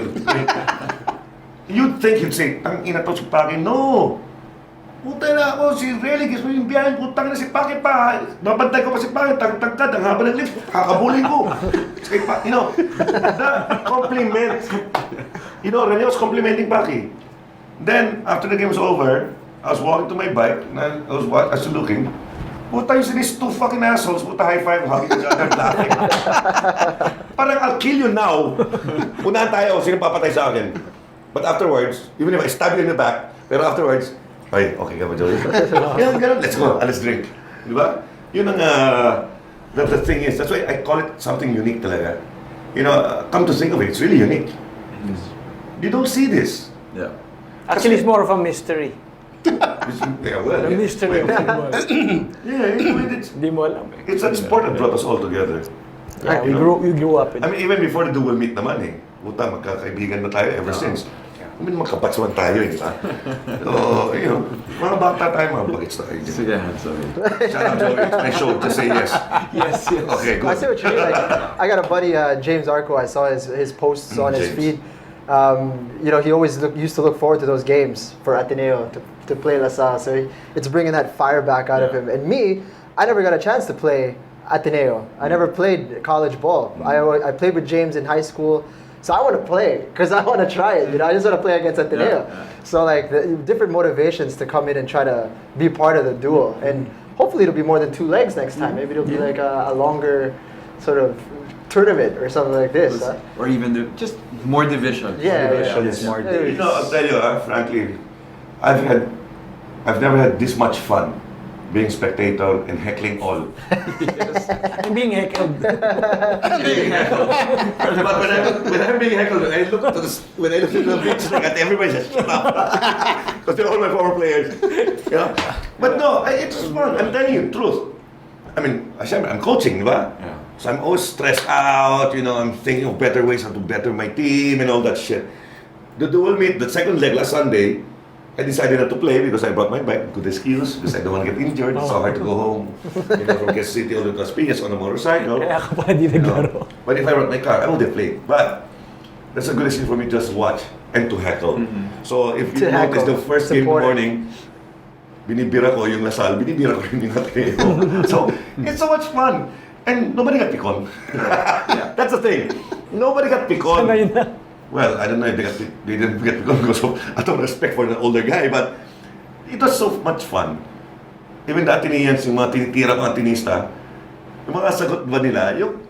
You'd think he'd say, tang ina to si Paki. No! Puta na ako, si Rely gives me yung biyahe. Putang na si Paki pa. Babantay ko pa si Paki. Tang-tagtad, ang haba ng lips. Kakabulin ko. You know, the compliment. You know, Rene was complimenting Paki. Then, after the game was over, I was walking to my bike, and I was looking. Puta yung these two fucking assholes, puta high five, hugging each other, laughing. Parang I'll kill you now. Unahan tayo, sino papatay sa akin? But afterwards, even if I stab you in the back, pero afterwards, ay, okay ka ba, Joey? Ganun, let's go, let's drink. Di ba? Yun ang, the thing is, that's why I call it something unique talaga. You know, come to think of it, it's really unique. You don't see this. Yeah. Actually, it's more of a mystery. Yeah, well, The mystery of football. yeah, Di mo alam. it's a sport that brought us all together. Yeah, we You know? grew up in I mean, even before the Duel Meet naman eh. Puta, magkakaibigan na tayo ever since. I mean, magkapats man tayo eh, di ba? So, you know, mga bata tayo, mga bagets tayo. Sige, sorry. Shout out, Joey. It's my show. Just say yes. Yes, yes. Okay, I see good. what you mean. Like, I got a buddy, James Arco. I saw his posts on his James. feed. You know, he always used to look forward to those games for Ateneo to play La Salle. So it's bringing that fire back out of him. And me, I never got a chance to play Ateneo. I never played college ball. I played with James in high school. So I want to play because I want to try it. You know, I just want to play against Ateneo. So like the different motivations to come in and try to be part of the duel. And hopefully it'll be more than 2 legs next time. Maybe it'll be like a longer sort of tournament or something like this. Huh? Or even just more division. Yeah, More yeah. divisions, more Yeah. days. You know, I'll tell you, frankly, I've never had this much fun being spectator and heckling all. And being heckled. But when I'm being heckled, when I look at the pitch, like, everybody just shut up. Because they're all my former players. You know? But no, it's fun. I'm telling you the truth. I mean, I'm coaching, right? Yeah. So I'm always stressed out, you know, I'm thinking of better ways how to better my team and all that shit. The Duel Meet, the second leg last Sunday, I decided not to play because I brought my bike. Good excuse, because I don't want to get injured. It's so hard to go home, you know, from Quezon City all the way to Las Piñas on a motorcycle. Kaya ka pala di You know. naglaro. But if I brought my car, I would have played. But that's a good excuse for me just to watch and to heckle. So if you To notice heckle, the first game in the support it. morning, binibira ko yung Lasal, binibira ko yung Ateneo. So it's so much fun. And nobody got picon. That's the thing. Nobody got picon. Sanay na. Well, I don't know if they didn't get picon because of out of respect for the older guy, but it was so much fun. Even the Ateneans, yung mga tinitira kong Atenista, yung mga sagot ba nila, yung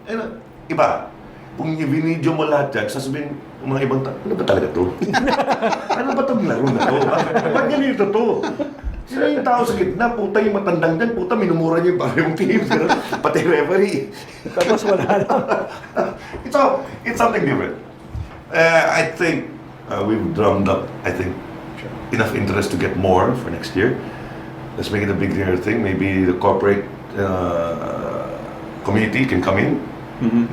iba. Kung i-video mo lahat yan, sasabihin ng mga ibang tao, ano ba talaga to? Ano ba itong laro na to? Ba't ganito to? Sino yung tao sa gitna? Puta yung matandang dyan, puta minumura niyo yung parehong teams. Pati referee. Tapos wala lang. It's something different. I think we've drummed up, enough interest to get more for next year. Let's make it a bigger thing. Maybe the corporate community can come in.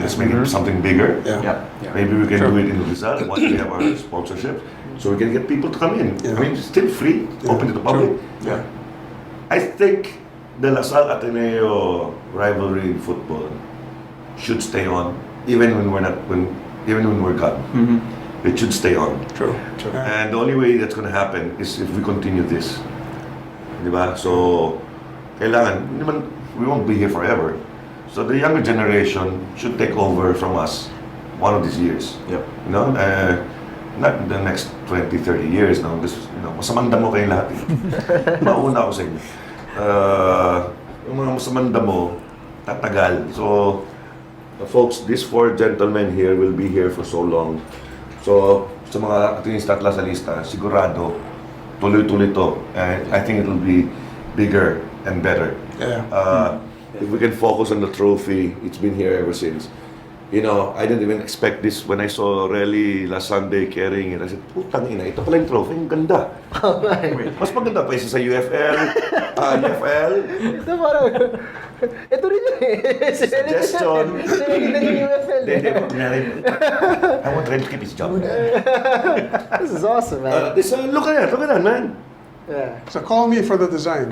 Let's make it something bigger. Yeah. Maybe we can do it in Rizal once we have our sponsorship. So we can get people to come in. I mean, it's still free, open to the public. Yeah. I think the La Salle Ateneo rivalry in football should stay on, even when we're gone. It should stay on. True. And the only way that's going to happen is if we continue this. Diba? So, kailangan, we won't be here forever. So the younger generation should take over from us one of these years. Yep. You know? Not the next 20, 30 years. No? Because, you know, masamang damo kayo lahat. Mauna ako sa inyo. Yung mga masamang damo, tatagal. So, folks, these 4 gentlemen here will be here for so long. So, sa mga atinista at lasalista, sigurado, tuloy-tuloy to. And I think it will be bigger and better. Yeah. If we can focus on the trophy, it's been here ever since. You know, I didn't even expect this when I saw Rely last Sunday carrying it. I said, putang ina, ito pala yung trophy, yung ganda. Mas maganda pa isa sa UFL, UFL. Ito parang, ito rin yun eh. Suggestion. Sinagita yung UFL eh. I want Red to keep his job. This is awesome, man. Look at that, man. Yeah. So call me for the design.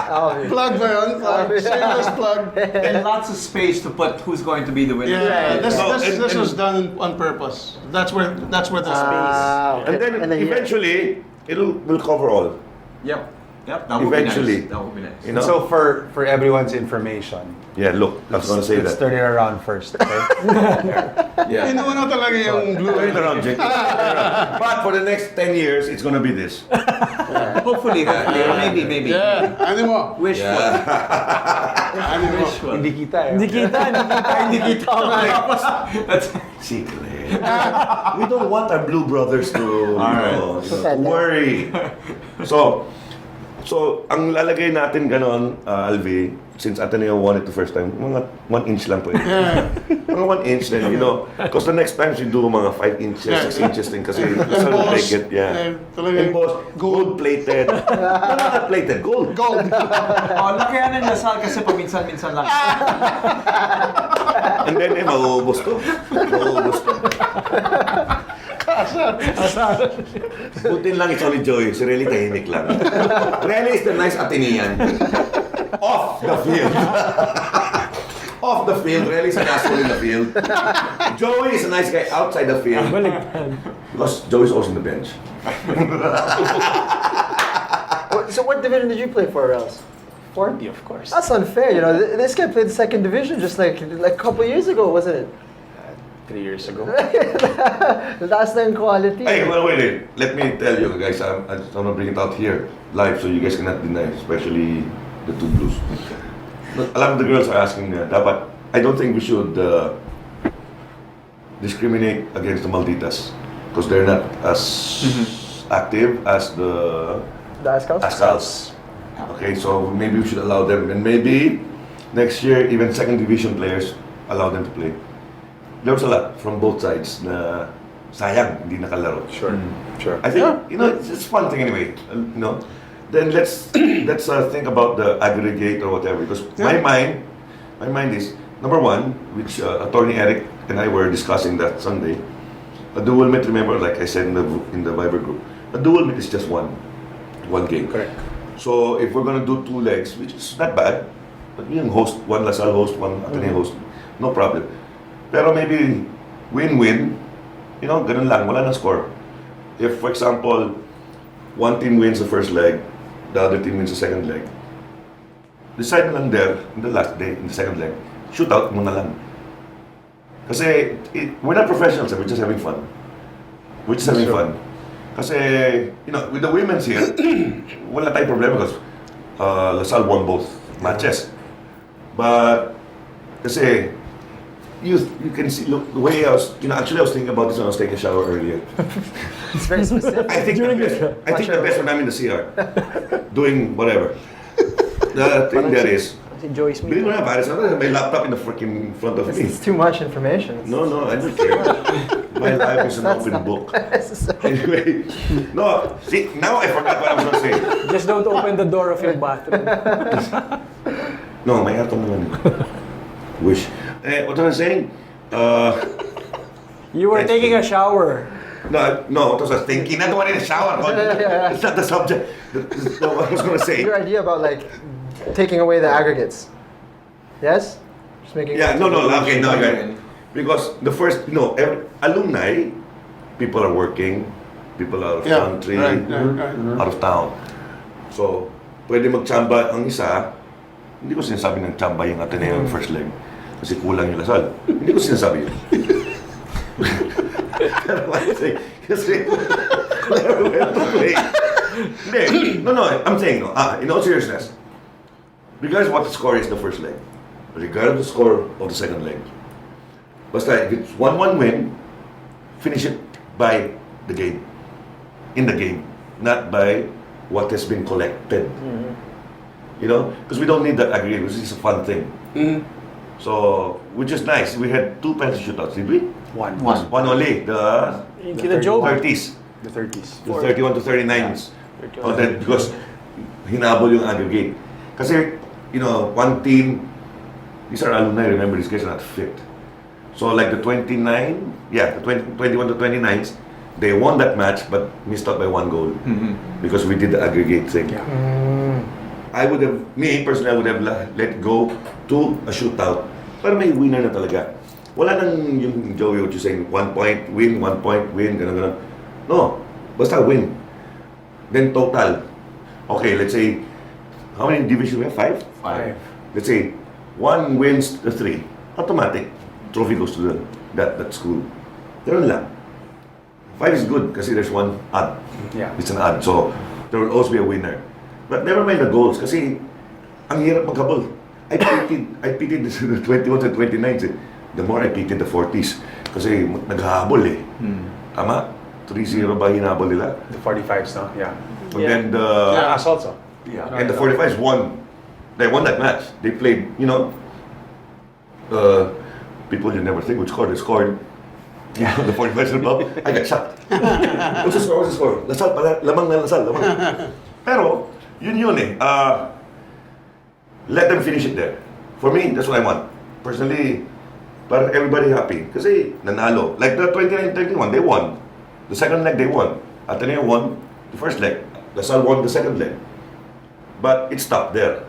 Alvi. Plug ba yun? Plug. Shameless plug. And lots of space to put who's going to be the winner. Yeah, this and- was done on purpose. That's where the space. Okay. And then eventually, we'll cover all. Yep. That would Eventually. be nice. That would be nice. You know? So for everyone's information, Yeah, look, I was gonna say let's that. turn it around first, okay? Yeah. Inuwa na talaga yung blue. Turn it around, Jing. But for the next 10 years, it's gonna be this. Hopefully, maybe. Ano mo? Wishful. Ano mo? Hindi kita eh. Hindi kita. That's Secret. We don't want our blue brothers to, to worry. So, ang lalagay natin ganon, Alvi, since Ateneo won it the first time, mga 1 inch lang po yun. Mga 1 inch then, because the next time you do mga 5 inches, 6 inches din kasi Lasal will take it, Embossed, gold-plated. No, not plated, gold. lakihan ng Lasal kasi paminsan-minsan lang. And then, mauubos to. Butin lang, it's only Joey. Si Rely tahimik lang. Rely is the nice Atenean. Off the field. Off the field, Rely is an asshole in the field. Joey is a nice guy outside the field. Because Joey is also in the bench. So what division did you play for, Rels? 40, of course. That's unfair. This guy played the second division just like a couple years ago, wasn't it? 3 years ago. That's the quality. Hey, wait. Let me tell you guys, I'm gonna bring it out here live so you guys cannot deny, especially the two blues. A lot of the girls are asking dapat, I don't think we should discriminate against the Malditas because they're not as active as the Scouts? Scouts. Okay, so maybe we should allow them, and maybe next year even second division players allow them to play. There was a lot from both sides na sayang hindi nakalaro. Sure. I think it's fun thing anyway. Then let's think about the aggregate or whatever because my mind is number one, which Attorney Eric and I were discussing that Sunday. A dual meet, remember, like I said in the Viber group, a dual meet is just one game. Correct. So if we're gonna do 2 legs, which is not bad, but you can host one Lasal host, one Ateneo host, no problem. Pero maybe win-win, ganun lang, wala na score. If, for example, one team wins the first leg, the other team wins the second leg, decide na lang there, in the last day, in the second leg, shootout mo na lang. Kasi, we're not professionals, we're just having fun. We're just having fun. Kasi, with the women's here, wala tayong problema because Lasal won both matches. But, kasi, you can see, look, the way I was, actually I was thinking about this when I was taking a shower earlier. It's very specific. I think the best when I'm in the CR, doing whatever. The thing there is, Si Joyce bili ko Meet. na pares, may laptop in the freaking front of me. It's too much information. No, I don't care. My life is an open book. Anyway, no, see, now I forgot what I was going to say. Just don't open the door of your bathroom. No, may atong naman. Wish. What was I saying? You were taking a shower. No, what was I thinking? Not the one in the shower. It's not the subject. No, what I was going to say. Your idea about taking away the aggregates. Yes? Just making Okay, no, right. Because the first, alumni, people are working, people are out of country, out of town. So, pwede magtsamba ang isa. Hindi ko sinasabi ng tsamba yung Ateneo yung first leg. Kasi kulang yung Lasal. Hindi ko sinasabi yun. Pero kasi never went to play. No, I'm saying, in all seriousness, regardless what the score is the first leg, regardless of the score of the second leg, basta if it's 1-1 win, finish it by the game. In the game. Not by what has been collected. Because we don't need that aggregate, this is a fun thing. So, which is nice. We had 2 penalty shootouts, did we? One. One only. The Kila Joe. 30s. The 30s. The 31 to 39s. Because hinabol yung aggregate. Kasi, one team, these are alumni, remember, these guys are not fit. So, like the 21 to 29s, they won that match but missed out by 1 goal. Because we did the aggregate thing. Me personally, I would have let go to a shootout. Para may winner na talaga. Wala nang yung Joey, what you saying, 1 point win, 1 point win, gano'n. No, basta win. Then total. Okay, let's say, how many divisions we have? 5? 5. Let's say, 1 wins the 3. Automatic. Trophy goes to that school. Ganun lang. 5 is good kasi there's 1 odd. Yeah. It's an odd. So, there will always be a winner. But never mind the goals, kasi ang hirap maghabol. I pitied the 21s and 29s. Eh. The more I pitied the 40s. Kasi naghahabol eh. Tama? 3-0 ba hinabol nila? The 45s, no? Yeah. And then the... Us also. Yeah. And the 45s won. They won that match. They played, people you never think would score. They scored. Yeah. The 45s above. I got shocked. What's the score? What's the score? Lasal pala. Lamang na Lasal. Lamang. Pero, yun eh. Let them finish it there. For me, that's what I want. Personally, para everybody happy. Kasi nanalo. Like the 29-31, they won. The second leg, they won. Ateneo won the first leg. Lasal won the second leg. But it stopped there.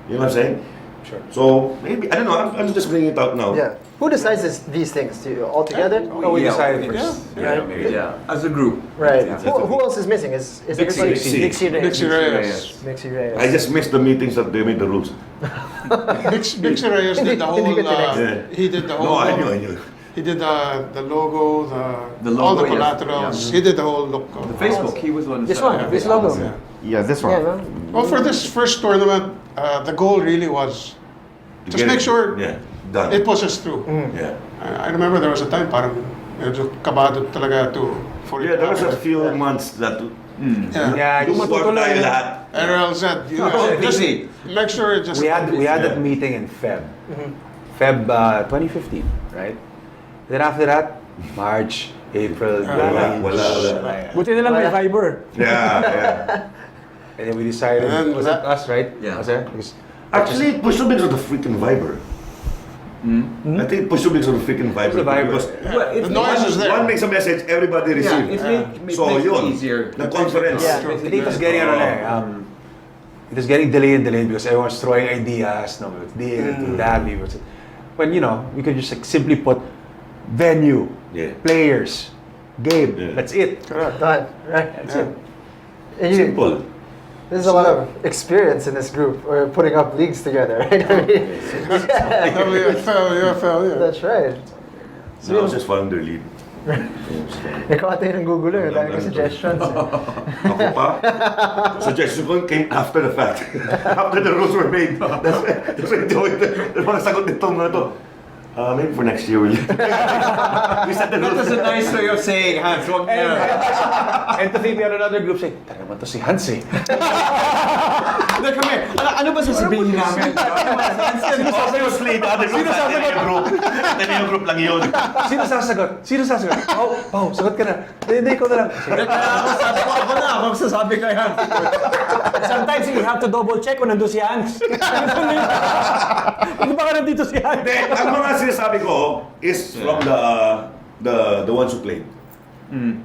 You know what I'm saying? Sure. So, maybe, I don't know, I'm just bringing it out now. Yeah. Who decides these things? Do you all together? No, we decided yeah. first. Yeah. Maybe. Yeah. As a group. Right. Yeah. Who else is missing? Is everybody? Dixie. Dixie Reyes. Dixie Reyes. I just missed the meetings that they made the rules. Dixie Reyes did the whole. Hindi ka tinext. He did the whole. No, I knew. He did the logo, The logo, all the yes. collaterals. He did the whole look. Of The Facebook, he was the one who This started one, it. this logo. Yeah. Yeah, this one. Yeah, no? Well, for this first tournament, the goal really was To just get make it. sure Yeah, done. it pushes through. Yeah. I remember there was a time parang medyo kabado talaga for Yeah, it. there was a few months that Yeah. Yeah, yung just- sport tayo lahat. Errol said, just busy. make sure it just. we had that Yeah. meeting in Feb 2015, right? Then after that, March, April, May, Wala. Buti na lang may Viber. Yeah. and then we decided, And was it us, right? Yeah. Was it? Because Actually, Push to Bigs was the freaking Viber. I think Push to Bigs was the freaking Viber. the Viber? Because Well, The noise is there. one makes a message, everybody Yeah, receives. it So makes it yun, easier. the conference. Yeah. Makes I think it was getting it was getting delayed because everyone's throwing ideas. No, let's do that. Maybe it's- when we could just like simply put venue, Yeah. players, game. Yeah. That's it. Done. Right. That's it. And you, Simple. there's a lot of experience in this group, or putting up leagues together, right? I mean, UFL. that's right. So I was just following their lead. Ikaw ate yung Google eh. Dami ka suggestions. Ako pa, suggestion ko came after the fact. After the rules were made. That's why the mga sagot nito na to. Maybe for next year we'll... we set the That rules. was a nice way of saying, Hans, wag na. And to think we had another group saying, "Tara naman to si Hans eh." Hindi kami, ano ba sasabihin namin? Sino sasagot? Sino sasagot? Ateneo group lang yun. Sino sasagot? Pao, sagot ka na. Hindi, ikaw na lang. Sabi ko, ako na, ako sasabi kay Hans. Sometimes you have to double check kung nandun si Hans. Hindi ba ka nandito si Hans? Hindi, ang mga sinasabi ko is from the ones who played.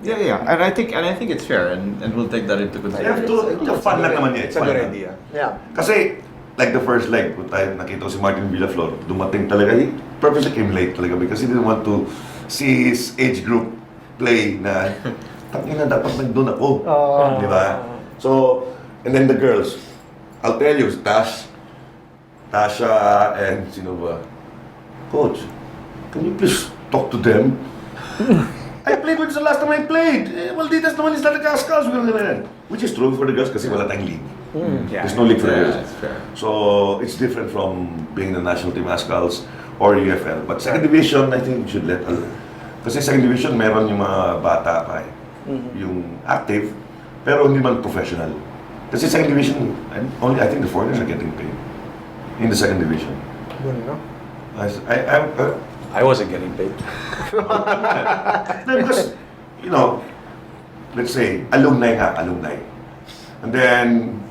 Yeah. And I think it's fair, and we'll take that into You have consideration. to, fun lang naman yan. It's a good idea. Yeah. Kasi, like the first leg, kung tayo nakita ko si Martin Villaflor, dumating talaga, he purposely came late talaga because he didn't want to see his age group play na, tangina, dapat nandun ako. Di ba? So, and then the girls, I'll tell you, Tasha, and sino ba? Coach, can you please talk to them? I played with the last time I played. Well, Ditas naman is talaga ascals. Which is true for the girls kasi wala tayong league. Yeah. There's no league for the girls. That's fair. So, it's different from being the national team ascals or UFL. But second division, I think we should let kasi second division, meron yung mga bata pa eh. Yung active, pero hindi man professional. Kasi second division, I think the foreigners are getting paid in the second division. I wasn't getting paid. No, because, let's say, alumni. And then,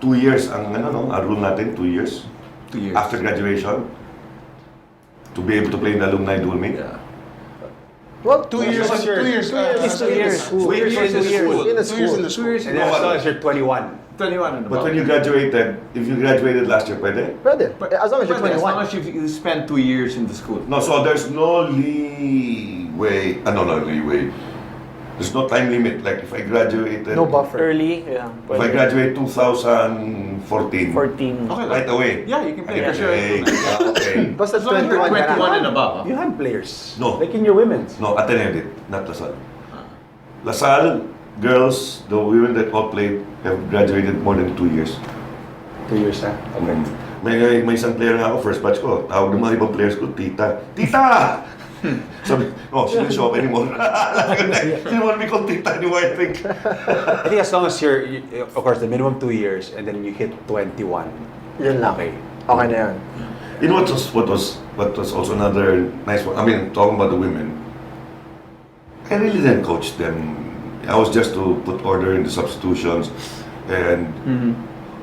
2 years ang rule natin, 2 years. 2 years. After graduation, to be able to play in the Alumni Dual Meet. Yeah. Well, 2 years. 2 years. At least 2 years. 2 years in the school. In the 2 years in the school. school. And then as long as you're 21. 21 and But above. when you graduated, if you graduated last year, pwede? Pwede. As long as you're As 21. long as you spend 2 years in the school. No, so there's no leeway. No leeway. There's no time limit. Like if I graduated... No buffer. Early, yeah. If I graduate 2014, 14. Okay, right away. Yeah, you can play. I can play. Okay. Basta As long as you're 21 ka 21 na. and above. You had players. No. Like in your women's. No, Ateneo did, not Lasal. Lasal, girls, the women that all played have graduated more than 2 years. 2 years na? Okay. May isang player nga ako, first batch ko, tawag ng mga ibang players ko, tita. Tita! Sabi, she didn't show up anymore. She didn't want to be called tita anymore, I think. I think as long as of course, the minimum 2 years and then you hit 21. Yun lang. Okay. Okay na yun. You know what was also another nice one? I mean, talking about the women, I really didn't coach them. I was just to put order in the substitutions and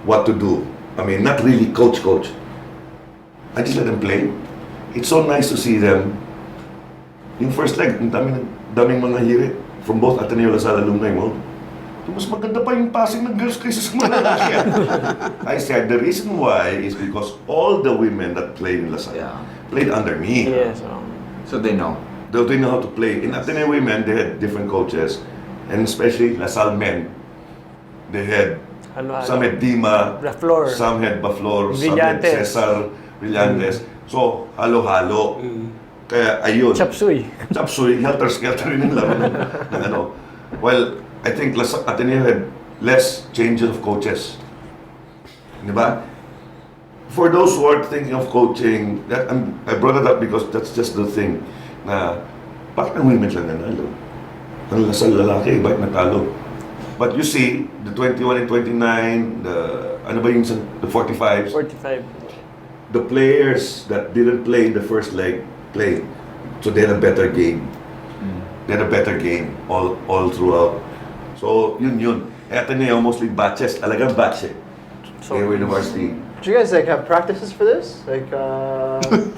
what to do. I mean, not really coach. I just let them play. It's so nice to see them. Yung first leg, daming mga hirit from both Ateneo LaSalle alumni mo. Mas maganda pa yung passing ng girls kaysa sa mga lalaki. I said the reason why is because all the women that played in LaSalle played under me. Yes. So they know. They know how to play. In Ateneo women, they had different coaches. And especially LaSalle men, they had some had Dima, Baflor. some had Baflor, some had Brillantes. Cesar, Brillantes. So, halo-halo. Kaya ayun. Chapsuy. Chapsuy, helter-skelter rin yung laban ng ano. Well, I think Ateneo had less changes of coaches. Diba? For those who are thinking of coaching, I brought it up because that's just the thing na bakit ang women lang nanalo? Ang lasal lalaki, bakit natalo? But you see, the 21 and 29, the 45s, 45. the players that didn't play in the first leg played. So they had a better game. They had a better game all throughout. So yun. Ateneo mostly batches, talagang batch eh. So, They were university. Do you guys have practices for this?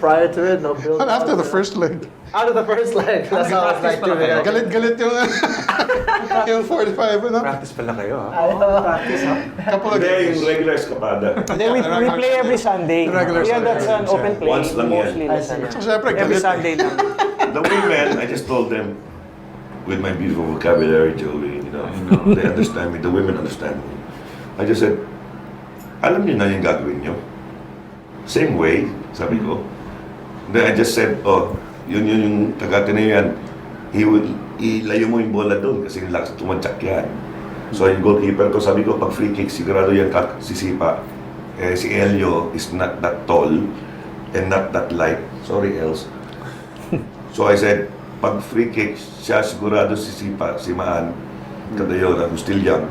Prior to it, no build. But after the first leg, Out of the first leg. That's how I was like doing it. galit yung yung 45, ano? Practice pala kayo, ha? practice, huh? Couple of Hindi, yung games. regular escapada. Then we play every Sunday. Regular Yeah, that's an Sunday. open play. Once lang yan. Mostly I listen. see. So, syempre, Every galit. Sunday lang. The women, I just told them, with my beautiful vocabulary, Joey, they understand me. The women understand me. I just said, alam niyo na yung gagawin niyo. Same way, sabi ko. Then I just said, yun yung taga-Ateneo yan. Ilayo mo yung bola doon kasi lakas tumantsak yan. So yung goalkeeper ko, sabi ko, pag free kick, sigurado yan sisipa. Si Elio is not that tall and not that light. Sorry, Els. So I said, pag free kick, siya sigurado sisipa, si Maan, Kadayon, who's still young.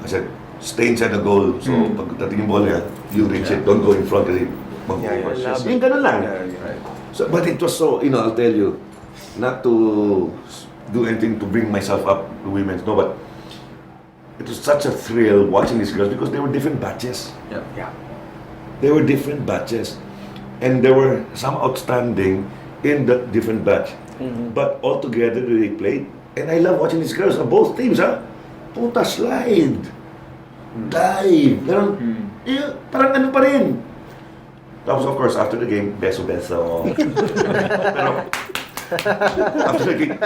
I said, stay inside the goal. So pag dating yung bola, you reach it. Don't go in front kasi mag-overshoot. Yung ganun lang. So, but it was so, I'll tell you, not to do anything to bring myself up to women's, no, but it was such a thrill watching these girls because they were different batches. Yeah. They were different batches. And there were some outstanding in that different batch. But all together they played. And I love watching these girls on both teams, ha? Puta, slide. Dive. Parang ano pa rin. Tapos of course, after the game, beso-beso. Pero, after the game,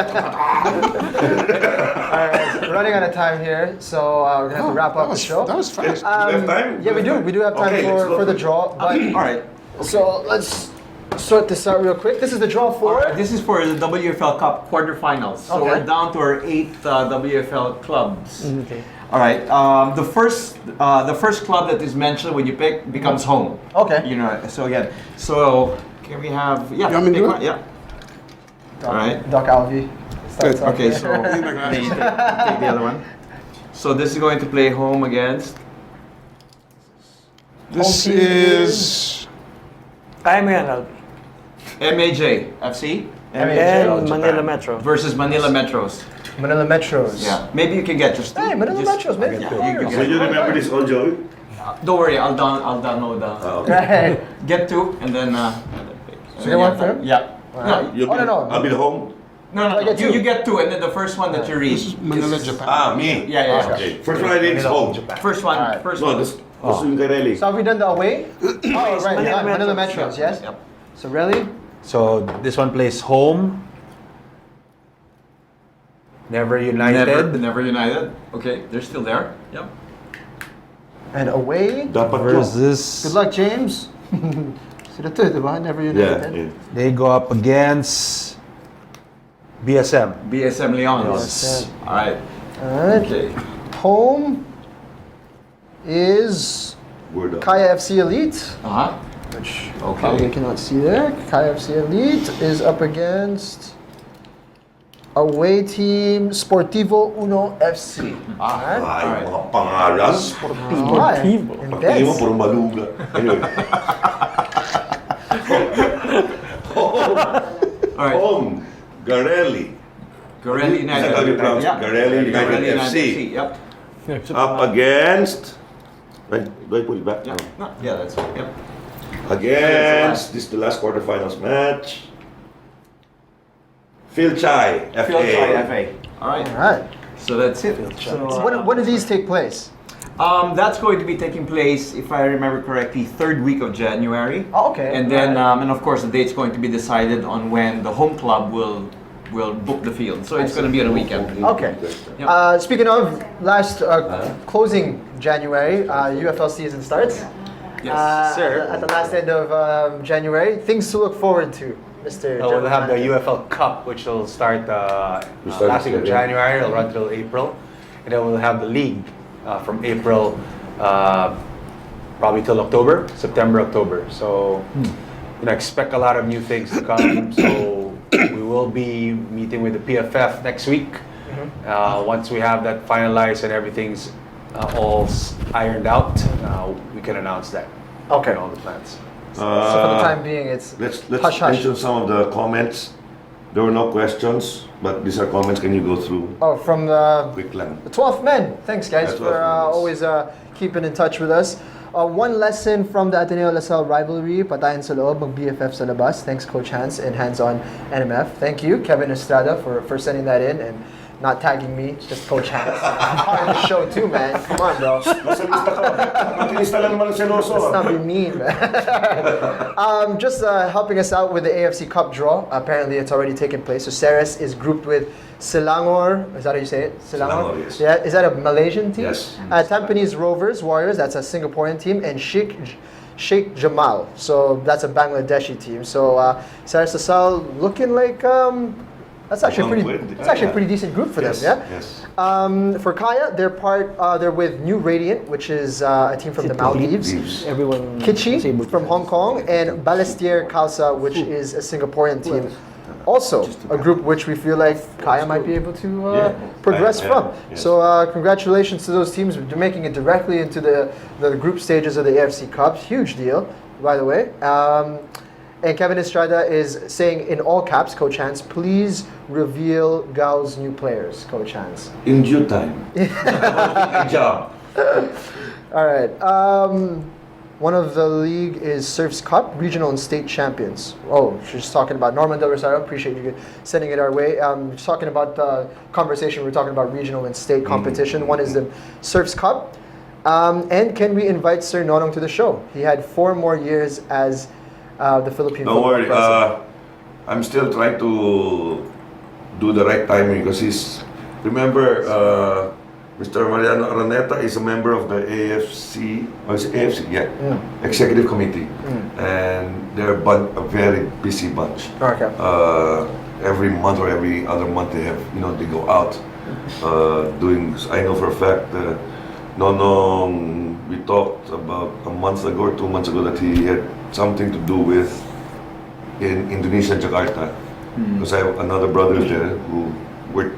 Alright, we're running out of time here, so we're gonna have to wrap up the show. That was fast. do we have time? Yeah, we do. We do have time Okay, let's go for the for it. draw. But All right. so let's sort this out real quick. This is the draw for. This is for the WFL Cup quarterfinals. So Okay. we're down to our 8th WFL clubs. Okay. All right. The first club that is mentioned when you pick becomes home. Okay. So again. So can we have? Yeah. You want me to pick do one? it? Yeah. All right. Doc Alvi. starts off Okay. there. So take the other one. So this is going to play home against. This Home team is Kaya mo yan, Alvi. MAJ FC And Manila Metro. versus Manila Metros. Manila Metros. Yeah. Maybe you can get just. Hey, Manila Metros, man. Yeah, Of you can course. So you remember this all, Joey? Don't worry, I'll download the. Okay. Right. Get two and then. So you want for him? Yeah. Wow. You'll Oh, no. I'll be the home. No, I get two. you get two, and then the first one that you read. this is Manila, is- Japan. Me. Yeah. Okay. First one I did is home. First one. Alright. First No, one. this yung kay Rely. So have we done the away? Oh, right. Manila Manila Metros. Metros, yes? Yep. So really? So this one plays home. Never United Never United. Okay, they're still there. Yep. And away? Dapat to. versus. Good luck, James. Sila to, di ba? Never Yeah. United. They go up against BSM. BSM Leon. Yes. All right. Alright. Okay. Home is Word up. Kaya FC Elite, Uh-huh. which Okay. probably cannot see there. Kaya FC Elite is up against away team Sportivo Uno FC. Alright. Ay, mga pangalan. Alright. Tingin mo, Intense. puro maluga. Anyway. All right. Home, Garelli. Garelli Is that how you pronounce it? Garelli United FC. Yep. Up against. Right, do I put it back? Yep. No, yeah, that's it. Yep. Against, this is the last quarterfinals match. Phil Chai, FA. Phil Chai, FA. All right. Alright. So that's it. So, When do these take place? that's going to be taking place, if I remember correctly, third week of January. Oh, okay. And then, and of course, the date's going to be decided on when the home club will book the field. So it's going to be on a weekend. Okay. Yep. Speaking of last closing January, UFL season starts. Yes, sir. At the last end of January, things to look forward to, Mr. So we'll General have the Manager. UFL Cup, which will start start last week of January. January. It'll run till April, and then we'll have the league from April, probably till October, September, October. So, expect a lot of new things to come. So we will be meeting with the PFF next week. Once we have that finalized and everything's all ironed out, we can announce that. Okay. And all the plans. So for the time being, it's Let's hush hush. mention some of the comments. There were no questions, but these are comments. Can you go through? Oh, from the Quick lang. 12th Men. Thanks, guys, Yeah, 12th for Men, yes. always keeping in touch with us. One lesson from the Ateneo-LaSalle rivalry, patayin sa loob, mag-BFF sa labas. Thanks, Coach Hans and Hands-On NMF. Thank you, Kevin Estrada, for sending that in and not tagging me, just Coach Hans. I'm part of the show too, man. Come on, bro. Nasa lista ka. Matilista lang naman ang seloso. Let's not be mean, man. Just helping us out with the AFC Cup draw. Apparently, it's already taken place. So Ceres is grouped with Selangor. Is that how you say it? Selangor, yes. Yeah. Is that a Malaysian team? Yes. Tampines Rovers Warriors. That's a Singaporean team, and Sheikh Jamal. So that's a Bangladeshi team. So Ceres Asal looking like that's actually a pretty decent group for them. Yeah. Yes. For Kaya, they're with New Radiant, which is a team from the Maldives. Everyone Kichi is able to from Hong Kong, and Balestier Khalsa, which is a Singaporean team. Also, a group which we feel like Kaya might be able to progress Yeah, from. yes. So, congratulations to those teams for making it directly into the group stages of the AFC Cup. Huge deal, by the way. And Kevin Estrada is saying in all caps, Coach Hans, please reveal Gao's new players, Coach Hans. In due time. Good job. All right. One of the league is Surfs Cup, regional and state champions. Oh, she's talking about Norman Del Rosario. Appreciate you sending it our way. She's talking about the conversation. We're talking about regional and state competition. One is the Surfs Cup. And can we invite Sir Nonong to the show? He had 4 more years as the Philippine Don't football worry. president. I'm still trying to do the right timing because remember, Mr. Mariano Araneta is a member of the AFC, Executive Committee, and they're a very busy bunch. Okay. Every month or every other month they go out doing. I know for a fact, Nonong, we talked about a month ago or 2 months ago that he had something to do with in Indonesia, Jakarta, because I have another brother there who were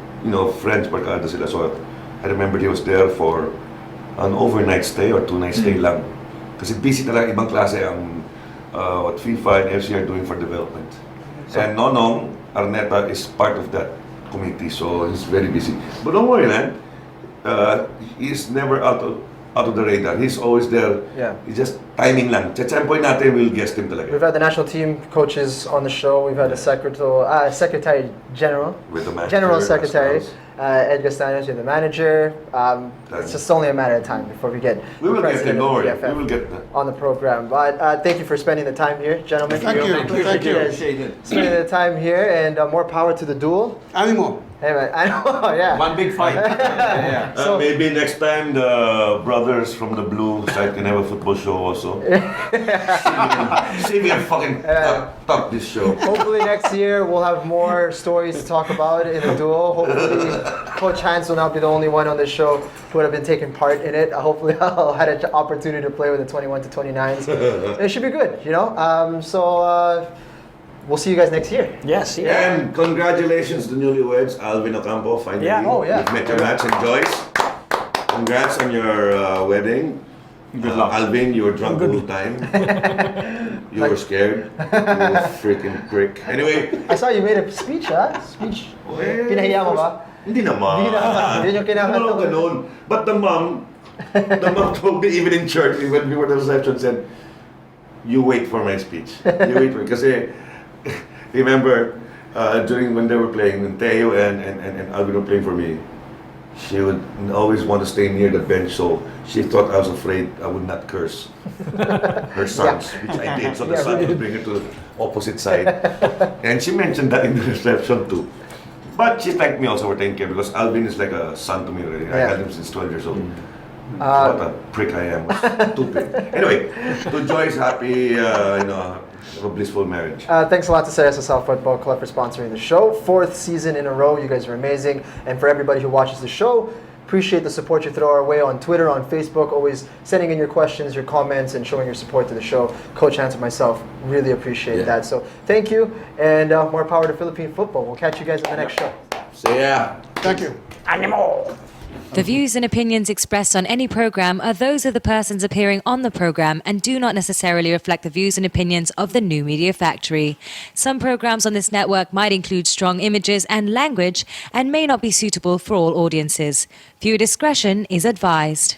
friends, barkada sila. So I remember he was there for an overnight stay or 2-night stay lang. Kasi busy talaga, ibang klase ang what FIFA and FC are doing for development. And Nonong Arneta is part of that committee, so he's very busy. But don't worry, man. He's never out of the radar. He's always there. Yeah. He's just timing lang. Tsatsampoy natin, we'll guest him talaga. We've had the national team coaches on the show. We've had the Secretary General, With the manager, General Secretary, as Edgar Stanis, the manager. It's just only a matter of time before we get We will the get them, president don't of worry. the PFF We will get them. on the program. But thank you for spending the time here, gentlemen. Thank you. Appreciate Thank you. guys Appreciate it. spending the time here, and more power to the duel. Animo. Hey man, I know, yeah. One big fight. Yeah. So- Maybe next time the brothers from the blue side can have a football show also. See me fucking top this show. Hopefully next year we'll have more stories to talk about in the duel. Hopefully Coach Hans will not be the only one on this show who would have been taking part in it. Hopefully, I'll had an opportunity to play with the 21 to 29s. It should be good, you know. We'll see you guys next year. Yes. And congratulations to newlyweds, Alvin Ocampo, finally. Yeah. Oh, yeah. You've met your match, and Joyce. Congrats on your wedding. Good luck. Alvin, you were drunk the whole time. You were scared. You freaking prick. Anyway. I saw you made a speech, ha? Speech. Pinahiya mo ba? Hindi naman. Hindi naman. Yun yung kinakanta Walang mo. ganun. But the mom told me even in church, when we were at the reception, said, you wait for my speech. You wait for it. Kasi, remember, during when they were playing, when Teo and Alvin were playing for me, she would always want to stay near the bench, so she thought I was afraid I would not curse her sons, which I did. So the son would bring her to the opposite side. And she mentioned that in the reception too. But she thanked me also for taking care, because Alvin is like a son to me already. I had him since 12 years old. What a prick I am. Stupid. Anyway, to Joyce, happy, a blissful marriage. Thanks a lot to SSL Football Club for sponsoring the show. 4th season in a row. You guys are amazing. And for everybody who watches the show, appreciate the support you throw our way on Twitter, on Facebook. Always sending in your questions, your comments, and showing your support to the show. Coach Hans and myself really appreciate that. So thank you, and more power to Philippine football. We'll catch you guys in the next show. See ya. Thank you. The views and opinions expressed on any program are those of the persons appearing on the program and do not necessarily reflect the views and opinions of the New Media Factory. Some programs on this network might include strong images and language and may not be suitable for all audiences. Viewer discretion is advised.